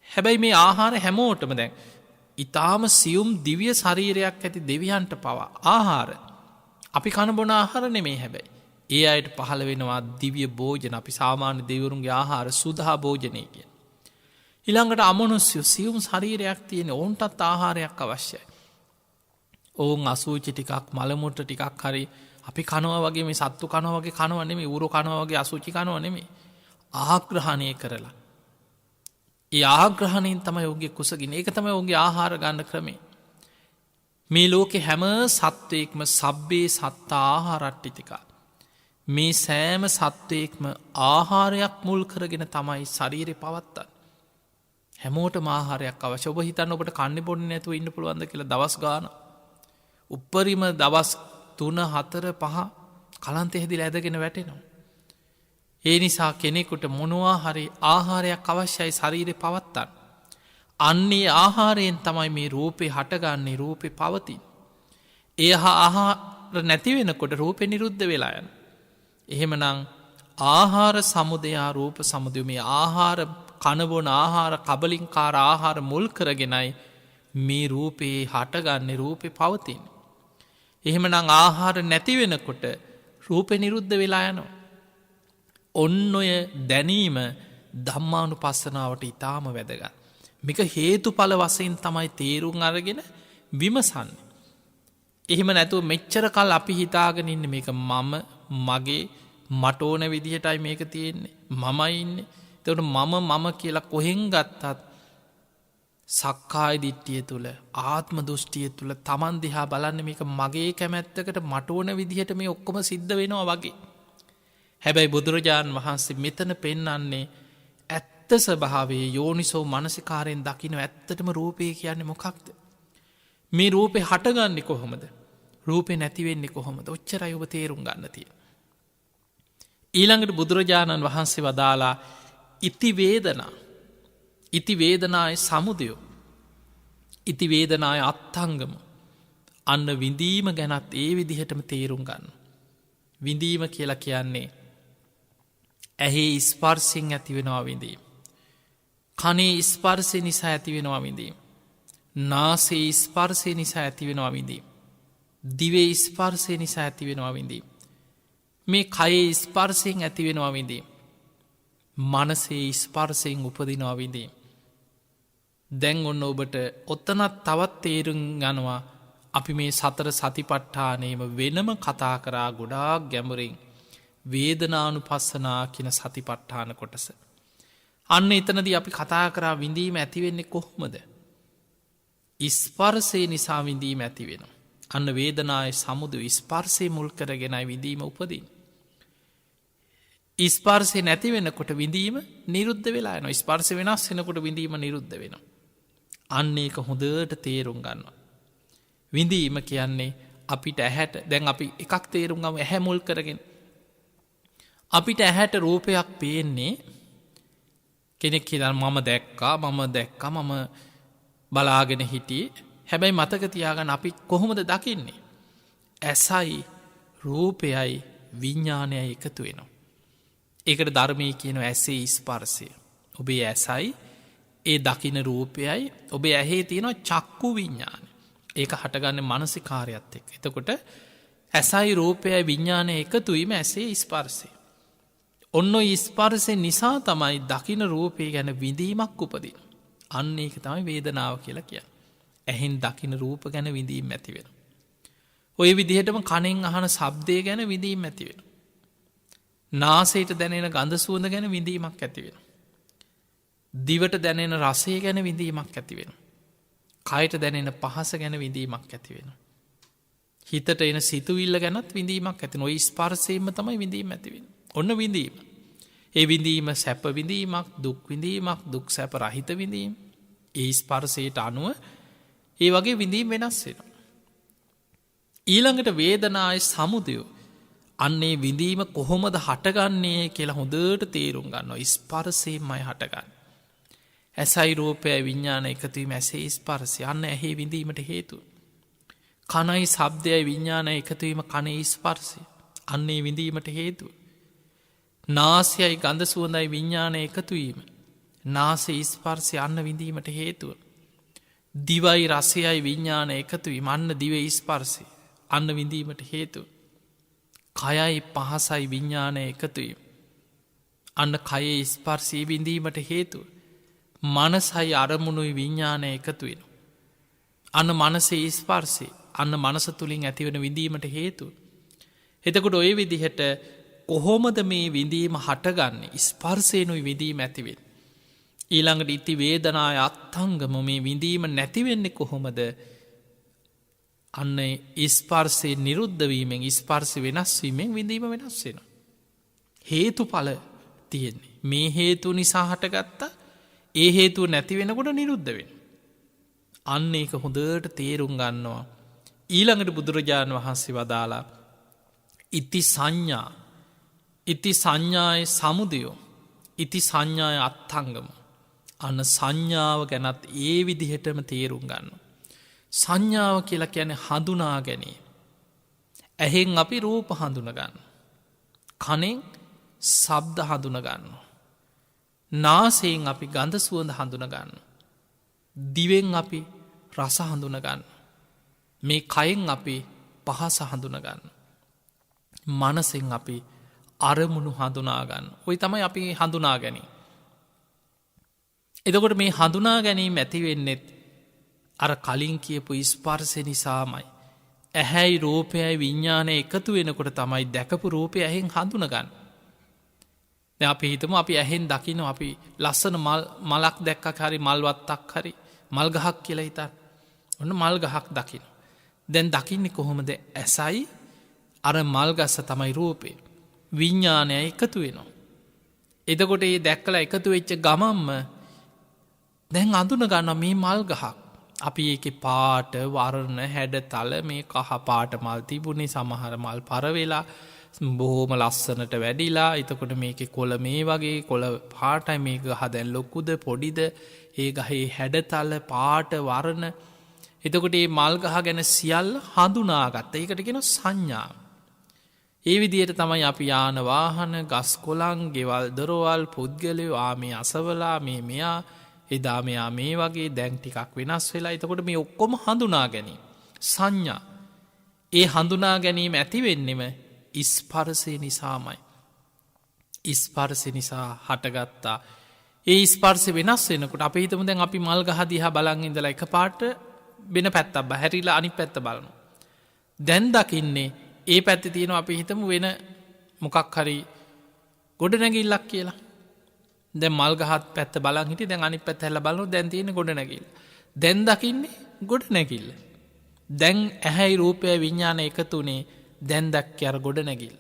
S2: හැබැයි මේ ආහාර හැමෝටම දැන් ඉතාම සියුම් දිව්‍ය ශරීරයක් ඇති දෙවියන්ට පවා ආහාර අපි කණබොන ආහාර නෙමේ හැබැයි. ඒ අයට පහළ වෙනවා දිව්‍ය භෝජන අපි සාමාන්‍ය දෙවරුන්ගේ ආහාර සුදහා භෝජනය කිය. ඉළඟට අමනුස්්‍යය සියුම් ශරීරයක් තියෙන ඔවුන්ටත් ආහාරයක් අවශ්‍යයි. ඔවුන් අසූචි ටිකක් මළමුට ටිකක් හරි අපි කනවා වගේ මේ සත්තු කනව වගේ කනව නෙමේ උරු කනව වගේ අසූචි කනව නෙමේ ආග්‍රහණය කරලා. ඒ ආග්‍රහණයෙන් තමයි ඔගේ කුසගෙන ඒක තමයි ඔගේ ආහාර ගන්න ක්‍රමේ. මේ ලෝකෙ හැම සත්වයෙක්ම සබ්බේ සත්තා ආහාරට්ටිතිකා. මේ සෑම සත්වයෙක්ම ආහාරයක් මුල් කරගෙන තමයි ශරීරය පවත්තන්න. හැමෝට ආහාරයක් අවශ්‍ය ඔබ හිතන්න ඔබට කන්න බොන්න නැතුව ඉන්න පුළුවන්ද කියලා දවස් ගාන. උපරිම දවස් 3-4-5 කලන්තෙහිදි ඇදගෙන වැටෙනවා. ඒ නිසා කෙනෙකුට මොනවා හරි ආහාරයක් අවශ්‍යයි ශරීරය පවත්තන්න. අන්නේ ආහාරයෙන් තමයි මේ රූපේ හටගන්නේ රූපේ පවතින්. ඒ හා ආහාර නැතිවෙනකොට රූපෙ නිරුද්ධ වෙලා යන. එහෙමනං ආහාර සමුදයා රූප සමුදය මේ ආහාර කණබොන ආහාර කබලින්කාර ආහාර මුල් කරගෙනයි මේ රූපයේ හටගන්නේ රූපෙ පවතින්. එහෙමනං ආහාර නැතිවෙනකොට රූපෙ නිරුද්ධ වෙලා යනවා. ඔන්න ඔය දැනීම ධම්මානු පස්සනාවට ඉතාම වැදගත්. මේක හේතු පල වසයෙන් තමයි තේරුම් අරගෙන විමසන්න. එහෙම නැතුව මෙච්චර කල් අපි හිතාගෙන ඉන්න මේක මම මගේ මට ඕන විදිහටයි මේක තියෙන්නේ මමයි ඉන්නේ. එතකොට මම කියලා කොහෙන් ගත්තත් සක්කාය දිට්ඨිය තුළ ආත්ම දෘෂ්ටිය තුළ තමන් දිහා බලන්න මේක මගේ කැමැත්තකට මට ඕන විදිහට මේ ඔක්කොම සිද්ධ වෙනවා වගේ. හැබැයි බුදුරජාණන් වහන්සේ මෙතන පෙන්නන්නේ ඇත්ත ස්වභාවයේ යෝනිසෝ මනසිකාරයෙන් දකින්න ඇත්තටම රූපය කියන්නේ මොකක්ද? මේ රූපේ හටගන්නේ කොහොමද? රූපේ නැතිවෙන්නේ කොහොමද? ඔච්චරයි ඔබ තේරුම් ගන්න තියෙන්නේ. ඊළඟට බුදුරජාණන් වහන්සේ වදාලා ඉති වේදනා. ඉති වේදනායේ සමුදය. ඉති වේදනායේ අත්ංගම. අන්න විඳීම ගැනත් ඒ විදිහටම තේරුම් ගන්න. විඳීම කියලා කියන්නේ ඇහි ස්පර්ශයෙන් ඇතිවෙනවා විඳීම. කනේ ස්පර්ශය නිසා ඇතිවෙනවා විඳීම. නාසයේ ස්පර්ශය නිසා ඇතිවෙනවා විඳීම. දිවේ ස්පර්ශය නිසා ඇතිවෙනවා විඳීම. මේ කයේ ස්පර්ශයෙන් ඇතිවෙනවා විඳීම. මනසේ ස්පර්ශයෙන් උපදිනවා විඳීම. දැන් ඔන්න ඔබට ඔත්තනත් තවත් තේරුම් යනවා අපි මේ සතර සතිපට්ඨානයම වෙනම කතා කරා ගොඩාක් ගැඹුරින් වේදනානුපස්සනා කියන සතිපට්ඨාන කොටස. අන්න එතනදී අපි කතා කරා විඳීම ඇතිවෙන්නේ කොහොමද? ස්පර්ශය නිසා විඳීම ඇතිවෙන. අන්න වේදනාය සමුදු ස්පර්ශය මුල් කරගෙනයි විඳීම උපදින්. ස්පර්ශය නැතිවෙනකොට විඳීම නිරුද්ධ වෙලා යන ස්පර්ශය වෙනස් වෙනකොට විඳීම නිරුද්ධ වෙන. අන්න ඒක හොඳට තේරුම් ගන්නවා. විඳීම කියන්නේ අපිට ඇහැට දැන් අපි එකක් තේරුම් ගම ඇහැ මුල් කරගෙන. අපිට ඇහැට රූපයක් පේන්නේ කෙනෙක් හිතන මම දැක්කා මම බලාගෙන හිටියේ. හැබැයි මතක තියාගන්න අපි කොහොමද දකින්නේ? ඇසයි රූපයයි විඤ්ඥානයයි එකතු වෙනවා. ඒකට ධර්මය කියන ඇසේ ස්පර්ශය. ඔබේ ඇසයි ඒ දකින රූපයයි ඔබේ ඇහේ තියෙනවා චක්කු විඤ්ඥාන. ඒක හටගන්න මනසිකාරයත් එක්. එතකොට ඇසයි රූපයයි විඤ්ඥානය එකතුවීම ඇසේ ස්පර්සය. ඔන්න ස්පර්සය නිසා තමයි දකින රූපය ගැන විඳීමක් උපදින. අන්න ඒක තමයි වේදනාව කියලා කිය. ඇහෙන් දකින රූප ගැන විඳීම් ඇතිවෙන. ඔය විදිහටම කනෙන් අහන සබ්දය ගැන විඳීම් ඇතිවෙන. නාසයට දැනෙන ගඳ සුවඳ ගැන විඳීමක් ඇතිවෙන. දිවට දැනෙන රසය ගැන විඳීමක් ඇතිවෙන. කයට දැනෙන පහස ගැන විඳීමක් ඇතිවෙන. හිතට එන සිතුවිල්ල ගැනත් විඳීමක් ඇති නොයි ස්පර්සයම තමයි විඳීම ඇතිවෙන. ඔන්න විඳීම. ඒ විඳීම සැප විඳීමක් දුක් විඳීමක් දුක් සැප රහිත විඳීම. ඒ ස්පර්සයට අනුව ඒ වගේ විඳීම් වෙනස් වෙන. ඊළඟට වේදනාය සමුදයෝ අන්නේ විඳීම කොහොමද හටගන්නේ කියලා හොඳට තේරුම් ගන්නවා. ස්පර්සයෙන්මයි හටගන්න. ඇසයි රූපය විඤ්ඥාන එකතුවීම ඇසේ ස්පර්සය අන්න ඇහි විඳීමට හේතු. කනයි සබ්දයයි විඤ්ඥාන එකතුවීම කනේ ස්පර්සය අන්නේ විඳීමට හේතුව. නාසයයි ගඳ සුවඳයි විඤ්ඥානය එකතුවීම නාසේ ස්පර්සය අන්න විඳීමට හේතුව. දිවයි රසයයි විඤ්ඥාන එකතුවීම අන්න දිව ස්පර්සය අන්න විඳීමට හේතුව. කයයි පහසයි විඤ්ඥානය එකතුවීම අන්න කයේ ස්පර්සී විඳීමට හේතුව. මනසයි අරමුණුයි විඤ්ඥානය එකතුවෙන. අන්න මනසේ ස්පර්සේ අන්න මනස තුළින් ඇතිවන විඳීමට හේතු. එතකොට ඔය විදිහට කොහොමද මේ විඳීම හටගන්නේ ස්පර්සයනුයි විඳීම ඇතිවෙන්. ඊළඟට ඉති වේදනාය අත්තංගම මේ විඳීම නැතිවෙන්නේ කොහොමද අන්න ස්පර්සේ නිරුද්ධවීමෙන් ස්පර්සි වෙනස්වීමෙන් විඳීම වෙනස් වෙන. හේතු පල තියෙන්නේ. මේ හේතු නිසා හටගත්තා ඒ හේතුව නැති වෙනකොට නිරුද්ධ වෙන. අන්න ඒක හොඳට තේරුම් ගන්නවා. ඊළඟට බුදුරජාණන් වහන්සේ වදාලා ඉති සංඥා ඉති සංඥාය සමුදයෝ ඉති සංඥාය අත්තංගම අන්න සංඥාව ගැනත් ඒ විදිහටම තේරුම් ගන්න. සංඥාව කියලා කියන හඳුනා ගැනීම. ඇහෙන් අපි රූප හඳුනගන්න. කනෙන් සබ්ද හඳුනගන්න. නාසයෙන් අපි ගඳ සුවඳ හඳුනගන්න. දිවෙන් අපි රස හඳුනගන්න. මේ කයෙන් අපි පහස හඳුනගන්න. මනසෙන් අපි අරමුණු හඳුනාගන්න. ඔයි තමයි අපි හඳුනා ගැනීම. එතකොට මේ හඳුනා ගැනීම ඇතිවෙන්නෙත් අර කලින් කියපු ස්පර්සය නිසාමයි. ඇහැයි රූපයයි විඤ්ඥානය එකතු වෙනකොට තමයි දැකපු රූපය ඇහෙන් හඳුනගන්න. අපි හිතම අපි ඇහෙන් දකින අපි ලස්සන මලක් දැක්ක හරි මල්වත්තක් හරි මල්ගහක් කියලා හිතන් ඔන්න මල් ගහක් දකින. දැන් දකින්නේ කොහොමද ඇසයි අර මල්ගස්ස තමයි රූපේ. විඤ්ඥානය එකතු වෙනවා. එදකොට ඒ දැක්කලා එකතු වෙච්ච ගමම්ම දැන් අඳුන ගන්න මේ මල් ගහක්. අපි ඒක පාට වරණ හැඩ තල මේ කහ පාට මල් තිබුණේ සමහර මල් පරවෙලා බොහෝම ලස්සනට වැඩිලා එතකොට මේක කොළ මේ වගේ කොළ පාටයි මේ ගහ දැන් ලොකුද පොඩිද ඒ ගහේ හැඩතල පාට වරණ එතකොට ඒ මල් ගහ ගැන සියල්ල හඳුනාගත්ත ඒකට කෙන සංඥා. ඒ විදියට තමයි අපි යාන වාහන ගස් කොළං ගෙවල් දොරවල් පුද්ගලයෝ ආමේ අසවලා මේ මෙයා එදා මෙයා මේ වගේ දැන් ටිකක් වෙනස් වෙලා එතකොට මේ ඔක්කොම හඳුනා ගැනීම. සංඥා. ඒ හඳුනා ගැනීම ඇතිවෙන්නෙම ස්පර්සය නිසාමයි. ස්පර්සය නිසා හටගත්තා. ඒ ස්පර්සය වෙනස් වෙනකොට අප හිතම දැන් අපි මල් ගහදිහා බලන් ඉඳලා එක පාට වෙන පැත්තක් හැරිලා අනි පැත්ත බලනු. දැන් දකින්නේ ඒ පැත්ති තියෙන අපි හිතම වෙන මොකක් හරි ගොඩ නැගිල්ලක් කියලා. දැ මල්ගහත් පැත්ත බලන් හිට දැන් අනි පැත් හැල බලු දැන් තියෙන ගොඩ නැගිල්. දැන් දකින්නේ ගොඩ නැගිල්ල. දැන් ඇහැයි රූපය විඤ්ඥාන එකතුනේ දැන් දක් අර ගොඩ නැගිල්.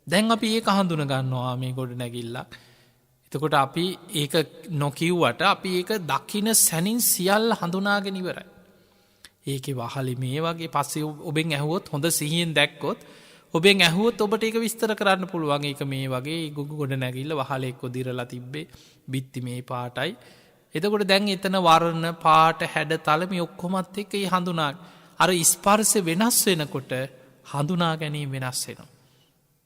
S2: දැන් අපි ඒ හඳුන ගන්නවා මේ ගොඩ නැගිල්ලක්. එතකොට අපි ඒක නොකිව්වට අපි ඒක දකින සැනින් සියල්ල හඳුනාගෙනනිවරයි. ඒක වහලි මේ වගේ පස්සේ ඔබෙන් ඇහුවොත් හොඳ සිහියෙන් දැක්කොත් ඔබෙන් ඇහුවොත් ඔබට ඒක විස්තර කරන්න පුළුවන් එක මේ වගේ ගුගු ගොඩ නැගිල්ල වහලෙක්කො දිරලා තිබ්බේ බිත්ති මේ පාටයි. එතකොට දැන් එතන වරණ පාට හැඩ තලම ඔක්කොමත් එක හඳුනා අර ස්පර්සය වෙනස් වෙනකොට හඳුනා ගැනීම වෙනස් වෙනවා.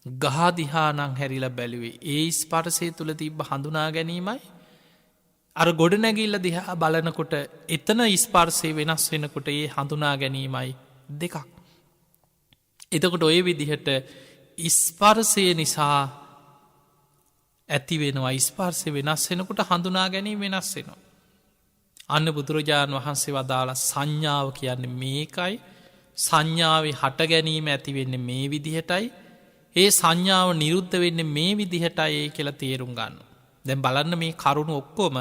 S2: ගහදිහානං හැරිල බැලුවේ ඒ ස්පර්සය තුළ තිබ්බ හඳුනා ගැනීමයි අර ගොඩනැගිල්ල දිහා බලනකොට එතන ස්පර්සය වෙනස් වෙනකොට ඒ හඳුනා ගැනීමයි දෙකක්. එතකොට ඔය විදිහට ස්පර්සය නිසා ඇති වෙනවා ස්පර්සය වෙනස් වෙනකොට හඳුනා ගැනීම වෙනස් වෙනවා. අන්න බුදුරජාණන් වහන්සේ වදාළ සංඥාව කියන්නේ මේකයි සංඥාව හට ගැනීම ඇතිවෙන්න මේ විදිහටයි ඒ සංඥාව නිරුද්ධ වෙන්න මේ විදිහටයි කියලා තේරුම් ගන්න. දැන් බලන්න මේ කරුණු ඔක්කොම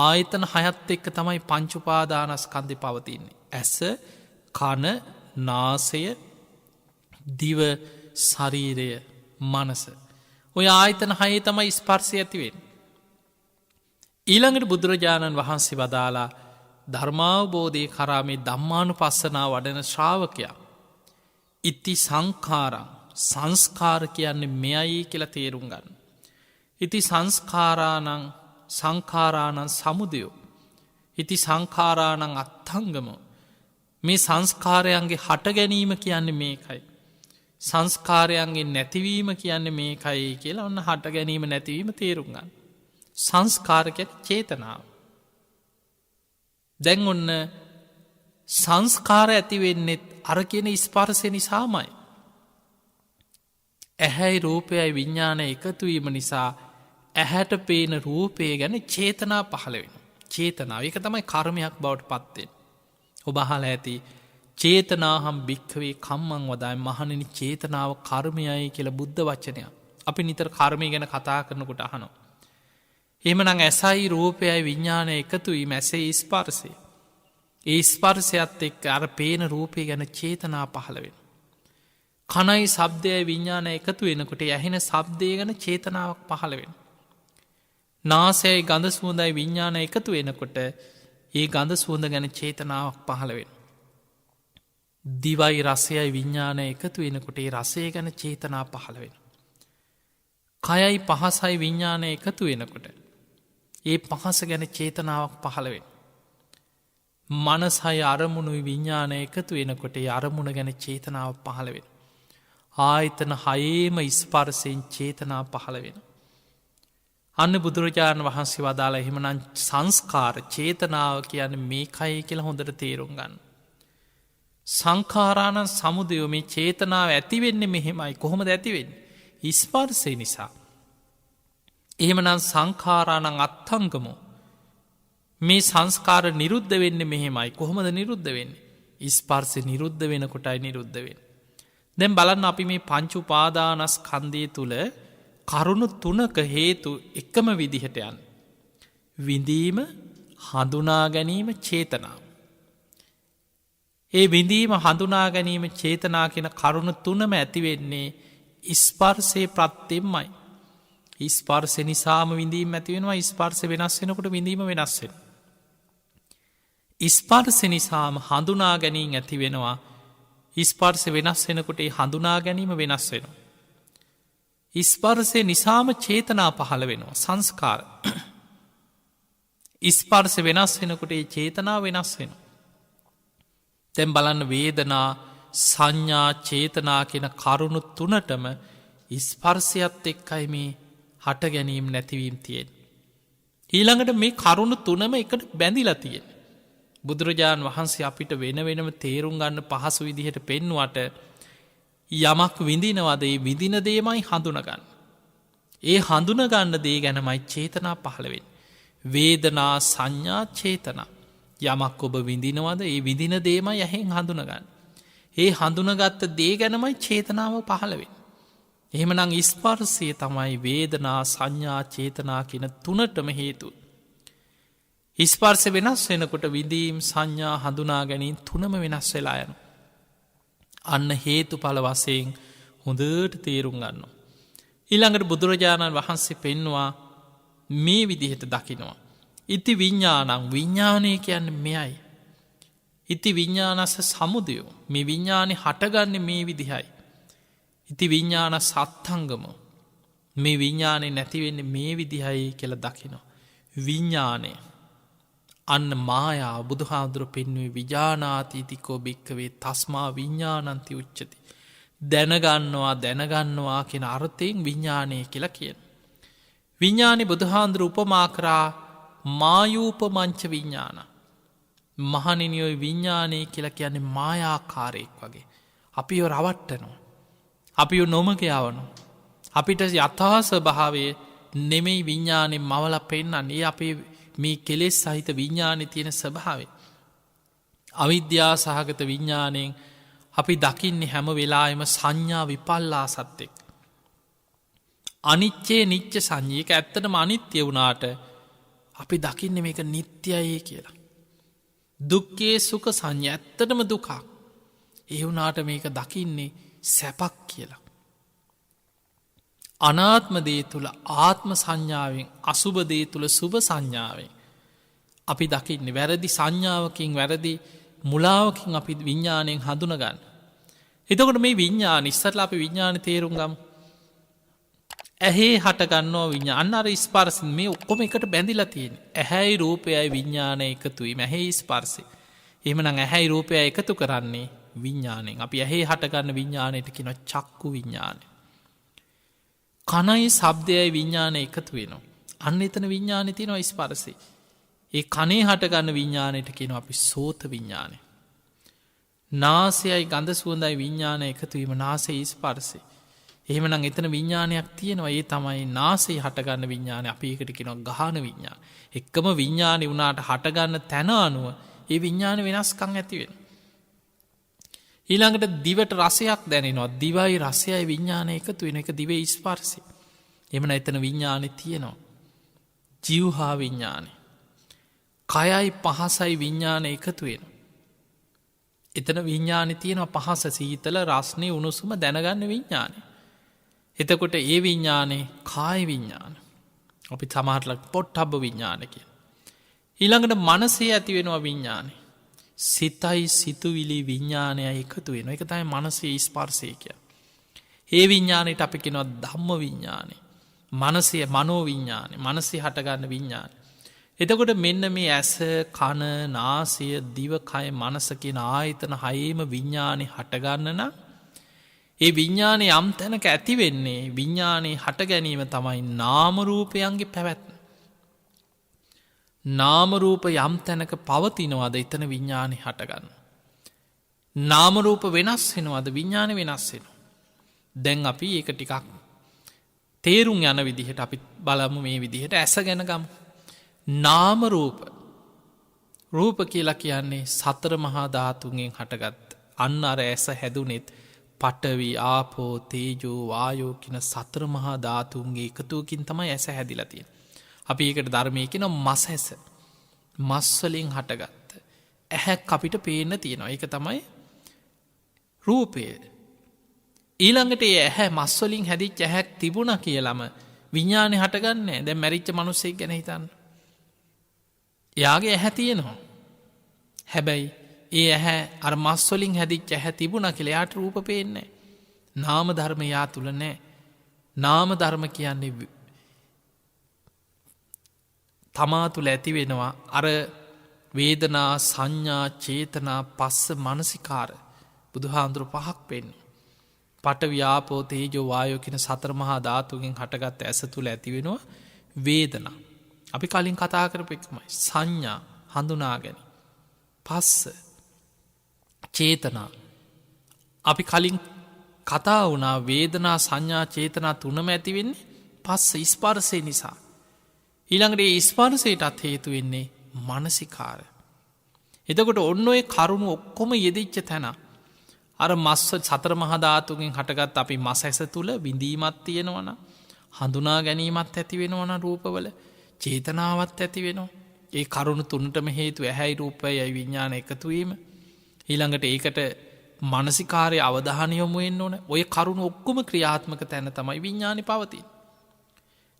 S2: ආයතන හයත් එක්ක තමයි පංචුපාදානස්කන්ධය පවතින්නේ. ඇස කන නාසය දිව ශරීරය මනස. ඔය ආයතන හයේ තමයි ස්පර්ශය ඇතිවෙන්. ඊළඟට බුදුරජාණන් වහන්සේ වදාලා ධර්මාවබෝධය කරාමේ ධම්මානු පස්සනා වඩන ශ්‍රාවකයා. ඉති සංකාරං සංස්කාර කියන්නේ මෙයයි කියලා තේරුම් ගන්න. ඉති සංකාරානං සමුදයෝ. ඉති සංකාරානං අත්හංගම මේ සංස්කාරයන්ගේ හට ගැනීම කියන්නේ මේකයි. සංස්කාරයන්ගේ නැතිවීම කියන්න මේකයි කියලා ඔන්න හට ගැනීම නැතිවීම තේරුම් ගන්න. සංස්කාරකයක් චේතනාව. දැන් ඔන්න සංස්කාර ඇතිවෙන්නෙත් අර කියන ස්පර්ශය නිසාමයි. ඇහැයි රූපයයි විඤ්ඥාන එකතුවීම නිසා ඇහැට පේන රූපය ගැන චේතනා පහළ වෙන. චේතනාව එක තමයි කර්මයක් බවට පත්වෙන්. ඔබහල ඇති චේතනාහම් භික්කවේ කම්මං වදායි මහණනි චේතනාව කර්මයයි කියල බුද්ධ වචනයක්. අපි නිතර කර්මය ගැන කතා කරනකොට අහනවා. එමනං ඇසයි රූපයයි විඤ්ඥානය එකතුවීම ඇසේ ස්පර්සය. ඒ ස්පර්සයත් එක් අර පේන රූපය ගැන චේතනා පහළ වෙන. කනයි සබ්දය විඤ්ඥාන එකතු වෙනකොට ඇහෙන සබ්දය ගැන චේතනාවක් පහළ වෙන. නාසයයි ගඳ සුවඳයි විඤ්ඥාන එකතු වෙනකොට ඒ ගඳ සුවඳ ගැන චේතනාවක් පහළ වෙන. දිවයි රසයයි විඤ්ඥාන එකතු වෙනකොට ඒ රසය ගැන චේතනා පහළ වෙන. කයයි පහසයි විඤ්ඥානය එකතු වෙනකොට ඒ පහස ගැන චේතනාවක් පහළ වෙන. මනසයි අරමුණුයි විඤ්ඥානය එකතු වෙනකොට ඒ අරමුණ ගැන චේතනාවක් පහළ වෙන. ආයතන හයේම ස්පර්සයෙන් චේතනා පහළ වෙන. අන්න බුදුරජාණන් වහන්සේ වදාලා එහෙමනන් සංස්කාර චේතනාව කියන්න මේ කයි කියලා හොඳට තේරුම් ගන්න. සංඛාරානන් සමුදයෝ මේ චේතනාව ඇතිවෙන්නේ මෙහෙමයි කොහොමද ඇතිවෙන්නේ. ස්පර්සය නිසා. එහෙමනම් සංඛාරානං අත්හංගමෝ මේ සංස්කාර නිරුද්ධ වෙන්න මෙහෙමයි කොහොමද නිරුද්ධ වෙන්න. ස්පර්සය නිරුද්ධ වෙන කොටයි නිරුද්ධ වෙන්. දැන් බලන්න අපි මේ පංචු පාදානස්කන්ධය තුළ කරුණු තුනක හේතු එකම විදිහට යන්. විඳීම හඳුනා ගැනීම චේතනාව. ඒ විඳීම හඳුනා ගැනීම චේතනා කියෙන කරුණු තුනම ඇතිවෙන්නේ ස්පර්සය ප්‍රත්තිෙම්මයි. ස්පර්සය නිසාම විඳීම ඇතිවෙනවා ස්පර්ස වෙනස් වෙනකොට විඳීම වෙනස්වෙන. ස්පර්සය නිසාම හඳුනා ගැනීම ඇති වෙනවා ස්පර්සය වෙනස් වෙනකොට හඳුනා ගැනීම වෙනස් වෙනවා. ස්පර්සය නිසාම චේතනා පහළ වෙනවා සංස්කාර. ස්පර්සය වෙනස් වෙනකොට චේතනා වෙනස් වෙනවා. තැම් බලන්න වේදනා සංඥා චේතනා කියෙන කරුණු තුනටම ස්පර්සයත් එක්කයි මේ හට ගැනීම් නැතිවීම් තියෙන්. ඊළඟට මේ කරුණු තුනම එකට බැඳිලා තියෙන්. බුදුරජාණන් වහන්සේ අපිට වෙන වෙනම තේරුම් ගන්න පහසු විදිහට පෙන්වට යමක් විඳිනවදේ විදින දේමයි හඳුනගන්න. ඒ හඳුනගන්න දේ ගැනමයි චේතනා පහළවෙන්. වේදනා සංඥා චේතනා. යමක් ඔබ විඳිනවද ඒ විදින දේම යහෙන් හඳුනගන්න. ඒ හඳුනගත්ත දේ ගැනමයි චේතනාව පහළවෙන්. එහෙමනං ස්පර්සය තමයි වේදනා සංඥා චේතනා කියන තුනටම හේතු. ස්පර්ස වෙනස් වෙනකොට විදීම් සංඥා හඳුනා ගැනීම තුනම වෙනස් වෙලා යන. අන්න හේතු පල වසයෙන් හොඳට තේරුම් ගන්න. ඊළඟට බුදුරජාණන් වහන්සේ පෙන්වා මේ විදිහට දකිනවා. ඉති විඤ්ඥානං විඤ්ඥානය කියන්න මෙයයි. ඉති විඤ්ඥානස සමුදයෝ මේ විඤ්ඥානය හටගන්න මේ විදිහයි. ඉති විඤ්ඥාන සත්හංගම මේ විඤ්ඥානය නැතිවෙන්න මේ විදිහයි කියල දකිනවා. විඤ්ඥානය අන්න මායා බුදුහාදුර පෙන්වේ විජානාතීතිකෝ භික්කවේ තස්මා විඤ්ඥානන්ති උච්චති. දැනගන්නවා කියෙන අර්ථයෙන් විඤ්ඥානය කියලා කියන. විඤ්ඥානි බුදුහාන්දුර උපමා කරා මායූපමංච විඤ්ඥාන. මහනිනියොයි විඤ්ඥානය කියලා කියන්නේ මායාකාරයෙක් වගේ. අපි යෝ රවට්ටනවා. අපි නොමග යවනු. අපිට යථාස භාවය නෙමෙයි විඤ්ඥානෙ මවල පෙන්න්නන්නේ අපේ මේ කෙලෙස් සහිත විඤ්ඥානය තියෙන ස්වභාවේ. අවිද්‍යා සහගත විඤ්ඥානයෙන් අපි දකින්නේ හැම වෙලායම සංඥා විපල්ලා සත්තෙක්. අනිච්චේ නිච්ච සංජයක ඇත්තටම අනිත්‍ය වුණාට අපි දකින්න මේක නිත්‍යයේ කියලා. දුක්කේ සුක සංඥ ඇත්තටම දුකක්. ඒ වුණාට මේක දකින්නේ සැපක් කියලා. අනාත්මදේ තුළ ආත්ම සංඥාවෙන් අසුභදේ තුළ සුභ සංඥාවෙන් අපි දකින්න වැරදි සංඥාවකින් වැරදි මුලාවකින් අපි විඤ්ඥානයෙන් හඳුනගන්න. එතකොට මේ විඤ්ඥාන ඉස්සරල අපි විඤ්ඥාන තේරුම් ගම් ඇහේ හටගන්නවා විඤ්ඥාන අර ස්පර්සින් මේ ඔක්කොම එකට බැඳිලා තියෙන ඇහැයි රූපයයි විඤ්ඥානය එකතුයි ඇහෙහි ස්පර්සි එහමන ඇහැයි රූපය එකතු කරන්නේ විඤ්ඥානෙන් අපි ඇහේ හටගන්න විඤ්ඥානයට කියෙන චක්කු විඤ්ඥානය කනයි සබ්දයයි විඤ්ඥාන එකතු වෙනවා අන්න එතන විඤ්ඥාන තිනවා ස්පර්සි ඒ කනේ හටගන්න විඤ්ඥානයට කියෙන අපි සෝත විඤ්ඥානය නාසයයි ගඳ සුවඳයි විඤ්ඥාන එකතුවීම නාසේ ස්පර්සි එහෙමනම් එතන විඤ්ඥානයක් තියෙනවා ඒ තමයි නාසේ හටගන්න විඤ්ඥාන අපි එකට කෙනවා ගහන විඤ්ඥා එක්කම විඤ්ඥානි වුණට හටගන්න තැන අනුව ඒ විඤ්ඥාන වෙනස්කං ඇතිවෙන. ඊළඟට දිවට රසයක් දැනෙනවා දිවයි රසයයි විඤ්ඥාන එකතු වෙන එක දිවේ ස්පර්සි එමන එතන විඤ්ඥානය තියෙනවා ජිව්හා විඤ්ඥානය කයයි පහසයි විඤ්ඥාන එකතු වෙන. එතන විඤ්ඥානි තියෙනවා පහස සීතල රස්නය උණුසුම දැනගන්න විඤ්ඥානය එතකොට ඒ විඤ්ඥානේ කාය විඤ්ඥාන අපි සමහටලක් පොට් හබ විඤ්ඥාන කිය. ඊළඟට මනසේ ඇති වෙනවා විඤ්ඥානේ සිතයි සිතුවිලි විඤ්ඥානය එකතු වෙන එක තයි මනසේ ස්පර්සය කිය. ඒ විඤ්ඥානයට අපි කෙනවත් ධම්ම විඤ්ඥානේ මනසය මනෝ විඤ්ඥානේ මනසේ හටගන්න විඤ්ඥාන. එතකොට මෙන්න මේ ඇස කණ නාසය දිවකය මනසකින ආයතන හයේම විඤ්ඥානය හටගන්නන ඒ විඤ්ඥානය යම් තැනක ඇතිවෙන්නේ විඤ්ඥානයේ හට ගැනීම තමයි නාමරූපයන්ගේ පැවැත්න. නාමරූප යම් තැනක පවතිනවාද එතන විඤ්ඥානය හටගන්න. නාමරූප වෙනස් වෙනවාද විඤ්ඥාන වෙනස් වෙන. දැන් අපි ඒක ටිකක් තේරුම් යන විදිහට අපි බලමු මේ විදිහට ඇස ගැන ගම්. නාමරූප රූප කියලා කියන්නේ සතර මහා ධාතුන්ගෙන් හටගත් අන්න අර ඇස හැදුනෙත් පටවි ආපෝ තේජෝ වායෝ කියන සතර මහා ධාතුන්ගේ එකතුවකින් තමයි ඇස හැදිලතිය. අපි ඒකට ධර්මය කියන මස ඇස මස්වලින් හටගත්ත. ඇහැක් අපිට පේන්න තියෙනවා එක තමයි රූපය. ඊළඟට ඒ ඇහැ මස්වලින් හැදිච් ඇහැක් තිබුණ කියලම විඤ්ඥානය හටගන්නේ දැ මැරිච්ච මනුස්සෙක් ගැන හිතන්න. යාගේ ඇහැ තියෙනවා. හැබැයි ඒ ඇහැ අර මස්වලින් හැදිච් ඇහැ තිබුණ කියලයාට රූප පේන්නේ. නාම ධර්මයා තුළ නෑ. නාම ධර්ම කියන්නේ තමා තුළ ඇති වෙනවා අර වේදනා සංඥා චේතනා පස්ස මනසිකාර බුදුහාන්දුරු පහක් පෙන්නේ. පට ව්‍යාපෝ තේජෝ වායෝ කියන සතර මහා ධාතුගෙන් හටගත් ඇස තුළ ඇති වෙනවා වේදනා. අපි කලින් කතා කරපෙක්මයි සංඥා හඳුනාගැන පස්ස චේතනා අපි කලින් කතා වුණා වේදනා සංඥා චේතනා තුනම ඇතිවෙන්නේ පස්ස ස්පර්සය නිසා. ඊළඟට ස්පර්සයටත් හේතු වෙන්නේ මනසිකාර. එතකොට ඔන්න ඔය කරුණු ඔක්කොම යෙදිච්ච තැන අර මස්ස සතර මහධාතුකින් හටගත් අපි මස ඇස තුළ විඳීමත් තියෙනවන හඳුනා ගැනීමත් ඇති වෙනවන රූපවල චේතනාවත් ඇති වෙනවා. ඒ කරුණු තුන්නටම හේතු ඇහැයි රූපය යයි විඤ්ඥාන එකතුවීම. ඊළඟට ඒකට මනසිකාරය අවධානයොමුවෙන් ඕන ඔය කරුණු ඔක්කොම ක්‍රියාත්මක තැන තමයි විඤ්ඥානි පවතින්.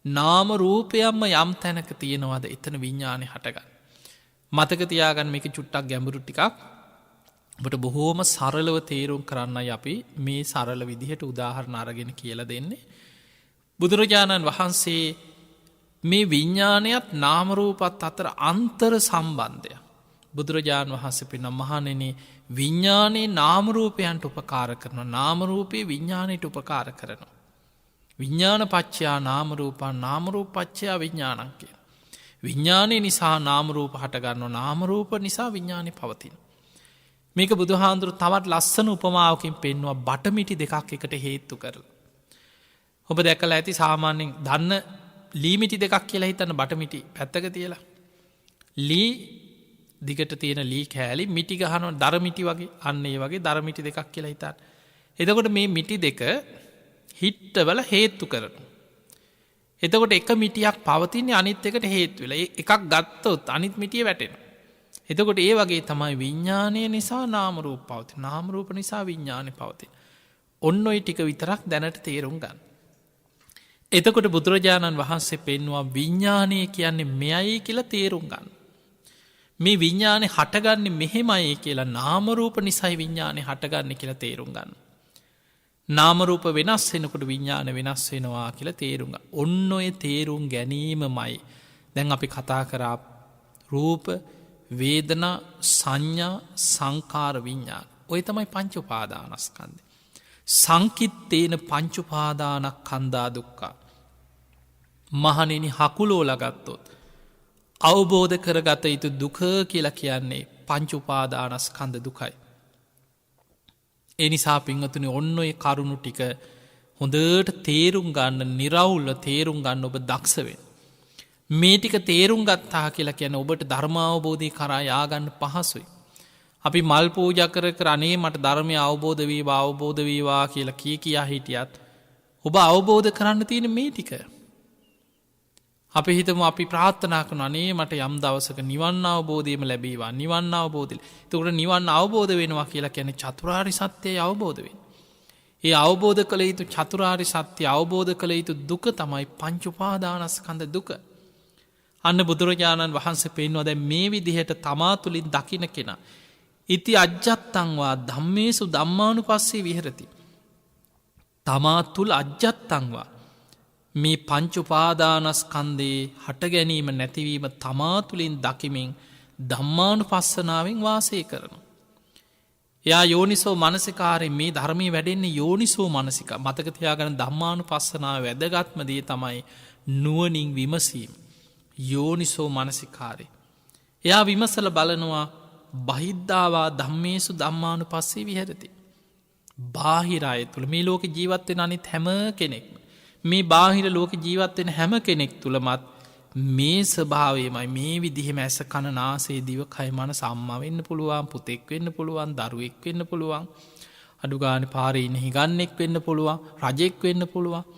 S2: නාම රූපයම්ම යම් තැනක තියෙනවාද එතන විඤ්ඥානය හටගන්න. මතක තියාගන්න මේක චුට්ටක් ගැඹුරු ටිකක් බට බොහෝම සරලව තේරුම් කරන්නයි අපි මේ සරල විදිහට උදාහරණ අරගෙන කියල දෙන්නේ. බුදුරජාණන් වහන්සේ මේ විඤ්ඥානයත් නාමරූපත් අතර අන්තර සම්බන්ධය බුදුරජාණන් වහන්සේ පෙන මහණෙන විඤ්ඥානයේ නාමරූපයන්ට උපකාර කරන නාමරූපයේ විඤ්ඥානයට උපකාර කරනවා. විඤ්ඥාන පච්චයා නාමරූපා නාමරූපච්චයා විඤ්ඥානන් කිය. විඤ්ඥානය නිසා නාමරූප හටගන්න නාමරූප නිසා විඤ්ඥානය පවතින. මේක බුදුහාන්දුරු තවත් ලස්සන උපමාවකින් පෙන්වා බටමිටි දෙකක් එකට හේත්තු කරල. ඔබ දැකල ඇති සාමාන්‍යෙන් දන්න ලීමිටි දෙකක් කියලා හිතන්න බටමිටි පැත්තක තියලා. ලී දිගට තියෙන ලී කෑලි මිටි ගහන දරමිටි වගේ අන්නේ වගේ දරමිටි දෙකක් කියලා හිතන්න. එතකොට මේ මිටි දෙක හිට්ටවල හේත්තු කරනු. එතකොට එක මිටියක් පවතින්නේ අනිත් එකට හේත්වෙල එකක් ගත්තොත් අනිත් මිටිය වැටෙන. එතකොට ඒ වගේ තමයි විඤ්ඥානය නිසා නාමරූප පවති නාමරූප නිසා විඤ්ඥානය පවති. ඔන්න ඔයි ටික විතරක් දැනට තේරුම් ගන්න. එතකොට බුදුරජාණන් වහන්සේ පෙන්වා විඤ්ඥානය කියන්නේ මෙයයි කියලා තේරුම් ගන්න. මේ විඤ්ඥානය හටගන්න මෙහෙමයි කියලා නාමරූප නිසයි විඤ්ඥානය හටගන්න කියලා තේරුම් ගන්න. නාමරූප වෙනස් වෙනකොට විඤ්ඥාන වෙනස් වෙනවා කියලා තේරුම් ඔන්න ඔය තේරුම් ගැනීමමයි දැන් අපි කතා කරා රූප වේදනා සංඥා සංකාර විඤ්ඥාන ඔය තමයි පංචුපාදානස්කන්ද. සංකිත්තේන පංචුපාදානක් කන්දා දුක්කා. මහනෙනි හකුලෝ ලගත්තොත්. අවබෝධ කරගත යුතු දුක කියලා කියන්නේ පංචුපාදානස්කන්ද දුකයි. එනිසා පිංහතුනි ඔන්න ඔය කරුණු ටික හොඳට තේරුම් ගන්න නිරවුල්ල තේරුම් ගන්න ඔබ දක්ෂවෙන්. මේ ටික තේරුම් ගත්තා කියලා කියන ඔබට ධර්මාවබෝධය කරා යාගන්න පහසුයි. අපි මල් පූජ කර අනේ මට ධර්මය අවබෝධ වී අවබෝධ වීවා කියලා කියා හිටියත් ඔබ අවබෝධ කරන්න තියෙන මේ ටික. අපි හිතම අපි ප්‍රාර්ථනා කන අනේ මට යම් දවසක නිවන් අවබෝධයම ලැබීවා නිවන් අවබෝධය තකට නිවන් අවබෝධ වෙනවා කියලා කියන චතුරාරි සත්‍යය අවබෝධ වෙන්. ඒ අවබෝධ කළ යුතු චතුරාරි සත්‍යය අවබෝධ කළ යුතු දුක තමයි පංචුපාදානස්කන්ද දුක. අන්න බුදුරජාණන් වහන්සේ පෙන්වා දැ මේ විදිහට තමා තුළින් දකින කෙන. ඉති අජ්ජත්තංවා ධම්මේසු දම්මානු පස්සේ විහරති. තමා තුළ අජ්ජත්තංවා මේ පංචුපාදානස්කන්දේ හට ගැනීම නැතිවීම තමා තුළින් දකිමින් ධම්මානු පස්සනාවෙන් වාසය කරනු. යා යෝනිසෝ මනසිකාරය මේ ධර්මය වැඩෙන්නේ යෝනිසෝ මනසික මතකතියාගන ධම්මානු පස්සනාව වැදගත්මදේ තමයි නුවනින් විමසීම. යෝනිසෝ මනසිකාරය. එයා විමසල බලනවා බහිද්ධවා ධම්මේසු දම්මානු පස්සේ විහරති. බාහිරය තුළ මේ ලෝක ජීවත්වෙන අනිත් හැම කෙනෙක්ම. මේ බාහිර ලෝක ජීවත්වෙන හැම කෙනෙක් තුළමත් මේ ස්භාවයමයි මේ විදිහෙම ඇස කණනාසේ දිවකයි මන සම්මා වෙන්න පුළුවන් පුතෙක් වෙන්න පුළුවන් දරුවෙක් වෙන්න පුළුවන් අඩුගාන පාරඉන්න හිගන්නෙක් වෙන්න පුළුවන් රජෙක් වෙන්න පුළුවන්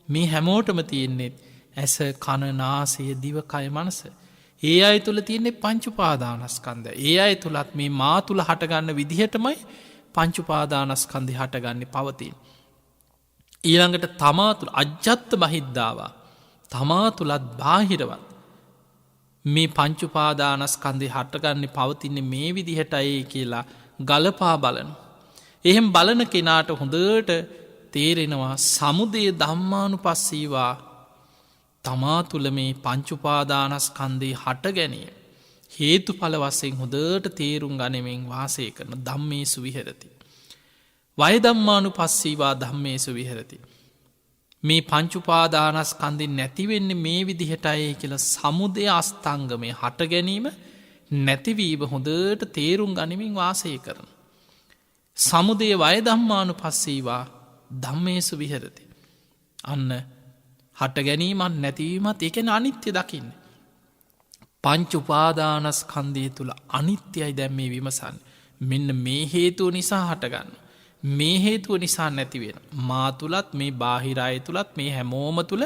S2: මේ හැමෝටම තියෙන්නේෙත් ඇස කණනාසය දිවකය මනස. ඒ අය තුළ තියන්නේ පංචුපාදානස්කන්ද. ඒ අය තුළත් මේ මා තුළ හටගන්න විදිහටමයි පංචුපාදානස්කන්දි හටගන්න පවතින්. ඊළඟට තමා තුළ අජ්ජත්ත බහිද්ධවා තමා තුළත් බාහිරවත් මේ පංචුපාදානස්කන්දේ හටගන්න පවතින්නේ මේ විදිහටයි කියලා ගලපා බලනු. එහෙම බලන කෙනාට හොඳට තේරෙනවා සමුදය ධම්මානු පස්සීවා තමා තුළ මේ පංචුපාදානස්කන්දේ හට ගැනීම හේතු පල වසයෙන් හොදට තේරුම් ගනමෙන් වාසය කරන ධම්මේසු විහරති. වයදම්මානු පස්සීවා ධම්මේසු විහරති. මේ පංචුපාදානස්කන්දින් නැතිවෙන්නේ මේ විදිහටයි කියල සමුදය අස්තංගමය හට ගැනීම නැතිවීම හොඳට තේරුම් ගනිමින් වාසය කරන. සමුදය වයදම්මානු පස්සීවා ධම්මේසු විහරති. අන්න හට ගැනීමත් නැතිවීමත් එකන අනිත්‍ය දකින්න. පංචුපාදානස්කන්දය තුළ අනිත්‍යයි දැම් මේ විමසන් මෙන්න මේ හේතුව නිසා හටගන්න. මේ හේතුව නිසා නැතිවෙන. මා තුළත් මේ බාහිරය තුළත් මේ හැමෝම තුළ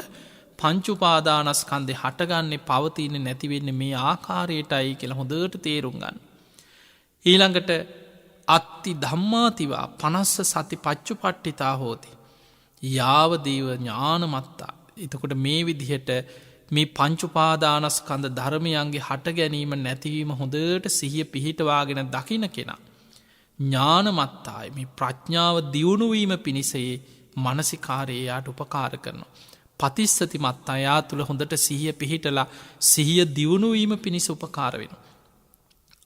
S2: පංචුපාදානස්කන්දය හටගන්නේ පවතින නැතිවෙන්න මේ ආකාරයටයි කියල හොඳට තේරුම් ගන්න. ඊළඟට අත්ති ධම්මාතිවා පනස්ස සති පච්චු පට්ටිතා හෝති. යාවදීව ඥානමත්තා. එතකොට මේ විදිහට මේ පංචුපාදානස්කන්ද ධර්මයන්ගේ හට ගැනීම නැතිවීම හොඳට සිහිය පිහිටවාගෙන දකින කෙනා. ඥානමත්තායි මේ ප්‍රඥාව දියුණුවීම පිණිසේ මනසිකාරයයාට උපකාර කරනවා. පතිස්සති මත්තා යා තුළ හොඳට සිහිය පිහිටලා සිහිය දියුණුවීම පිණිස උපකාර වෙන.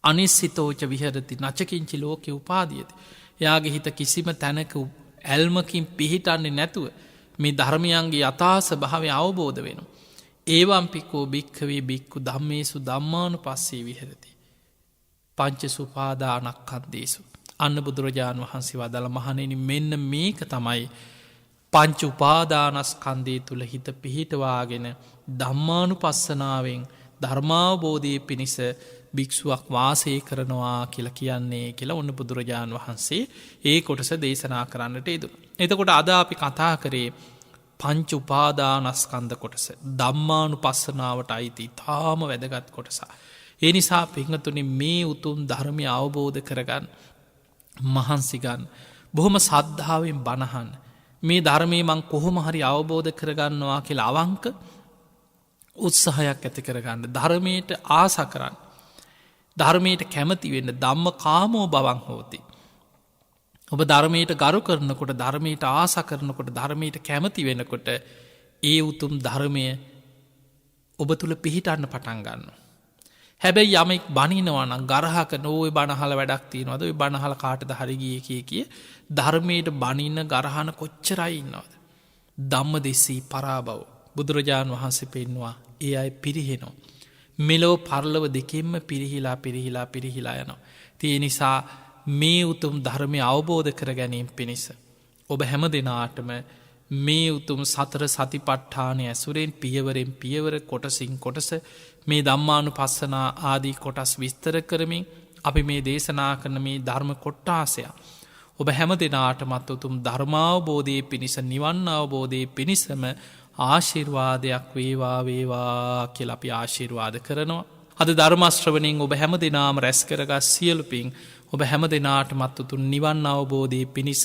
S2: අනිස්සිතෝච විහරති නචකින්චි ලෝකෙ උපාදියති. එයාගේ හිත කිසිම තැනක ඇල්මකින් පිහිටන්නේ නැතුව මේ ධර්මයන්ගේ යථාස භාවය අවබෝධ වෙන. ඒවම්පිකෝ භික්කවේ බික්කු ධම්මේසු ධම්මානු පස්සේ විහරති. පංච සුපාදානක්කන්දේසු. අන්න බුදුරජාණන් වහන්සේ වදල මහණෙනි මෙන්න මේක තමයි පංච උපාදානස්කන්දේ තුළ හිත පිහිටවාගෙන ධම්මානු පස්සනාවෙන් ධර්මාවබෝධය පිණිස භික්ෂුවක් වාසය කරනවා කියලා කියන්නේ කියලා ඔන්න බුදුරජාණන් වහන්සේ ඒ කොටස දේශනා කරන්නට යෙදුණා. එතකොට අද අපි කතා කරේ පංච උපාදානස්කන්ධ කොටස. ධම්මානුපස්සනාවට අයිති තාම වැදගත් කොටස. ඒ නිසා පින්වතුනි මේ උතුම් ධර්මය අවබෝධ කරගන්න මහන්සි ගන්න. බොහොම සද්ධාවෙන් බණහන්. මේ ධර්මයේ මං කොහොම හරි අවබෝධ කරගන්නවා කියලා අවංක උත්සාහයක් ඇති කරගන්න. ධර්මයට ආස කරන්න. ධර්මයට කැමති වෙන්න ධම්ම කාමෝ බවං හෝති. ඔබ ධර්මයට ගරු කරනකොට ධර්මයට ආස කරනකොට ධර්මයට කැමති වෙනකොට ඒ උතුම් ධර්මය ඔබ තුළ පිහිටන්න පටන් ගන්න. හැබැයි යමෙක් බනිනවනම් ගරහක නෝය බණහල වැඩක් තියෙනවද ඔය බණහල කාටද හරිගිය කිය ධර්මයට බනින්න ගරහන කොච්චරයි ඉන්නවද. ධම්ම දෙස්සී පරාබව බුදුරජාණන් වහන්සේ පෙන්වා ඒ අය පිරිහෙනවා. මෙලෝ පරලව දෙකෙන්ම පිරිහිලා යනවා. තිය නිසා මේ උතුම් ධර්මය අවබෝධ කර ගැනීම පිණිස. ඔබ හැම දෙනාටම මේ උතුම් සතර සතිපට්ඨානය ඇසුරෙන් පියවරෙන් පියවර කොටසින් කොටස මේ ධම්මානු පස්සනා ආදී කොටස් විස්තර කරමින් අපි මේ දේශනා කරන මේ ධර්ම කොට්ටාසය. ඔබ හැම දෙනාටමත් උතුම් ධර්මාවබෝධය පිණිස නිවන් අවබෝධය පිණිසම ආශිර්වාදයක් වේවා කියලා අපි ආශිර්වාද කරනවා. අද ධර්මශ්‍රවණයෙන් ඔබ හැම දෙනාම රැස් කරගත් සියලු පින් ඔබ හැම දෙනාටමත් උතුම් නිවන් අවබෝධය පිණිස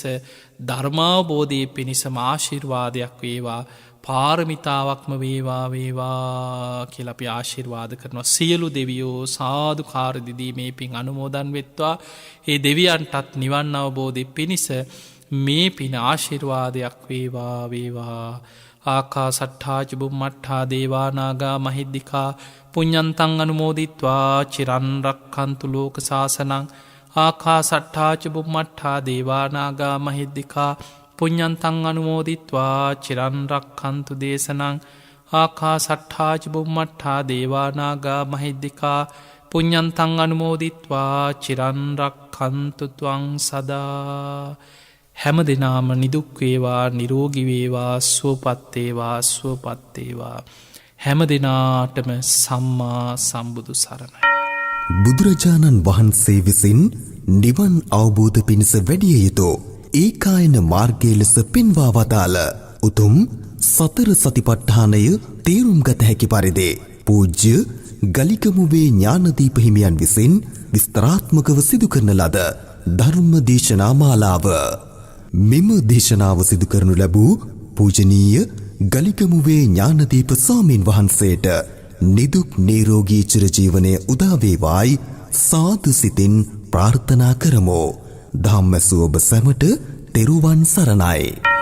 S2: ධර්මාවබෝධය පිණිසම ආශිර්වාදයක් වේවා පාරමිතාවක්ම වේවා කියලා අපි ආශිර්වාද කරනවා. සියලු දෙවියෝ සාදුකාර දිදී මේ පින් අනුමෝදන් වෙත්වා. ඒ දෙවියන්ටත් නිවන් අවබෝධය පිණිස මේ පින ආශිර්වාදයක් වේවා. ආකාසට්ඨා චුම්මට්ඨා දේවානාගා මහිද්దికා පුඤ්ඤන්තං අනුමෝදිත්වා චිරන් රක්ඛන්තු ලෝක සාසනං. ආකාසට්ඨා චුම්මට්ඨා දේවානාගා මහිද්దికා පුඤ්ඤන්තං අනුමෝදිත්වා චිරන් රක්ඛන්තු දේශනං. ආකාසට්ඨා චුම්මට්ඨා දේවානාගා මහිද්దికා පුඤ්ඤන්තං අනුමෝදිත්වා චිරන් රක්ඛන්තු ත්වං සදා. හැම දෙනාම නිදුක් වේවා නිරෝගී වේවා සුවපත් වේවා හැම දෙනාටම සම්මා සම්බුදු සරණයි.
S1: බුදුරජාණන් වහන්සේ විසින් නිවන් අවබෝධ පිණිස වැඩිය යුතු ඒකායන මාර්ගය ලෙස පෙන්වා වදාළ උතුම් සතර සතිපට්ඨානය තේරුම් ගත හැකි පරිදි පූජ්‍ය ගලිකමුවේ ඥානදීප හිමියන් විසින් විස්තරාත්මකව සිදු කරන ලද ධර්ම දේශනා මාලාව. මෙම දේශනාව සිදු කරනු ලැබූ පූජනීය ගලිකමුවේ ඥානදීප ස්වාමීන් වහන්සේට නිදුක් නිරෝගී චිරජීවනය උදා වේවායි සාදු සිතින් ප්‍රාර්ථනා කරමු. ධම්මසුව ඔබ සැමට තෙරුවන් සරණයි.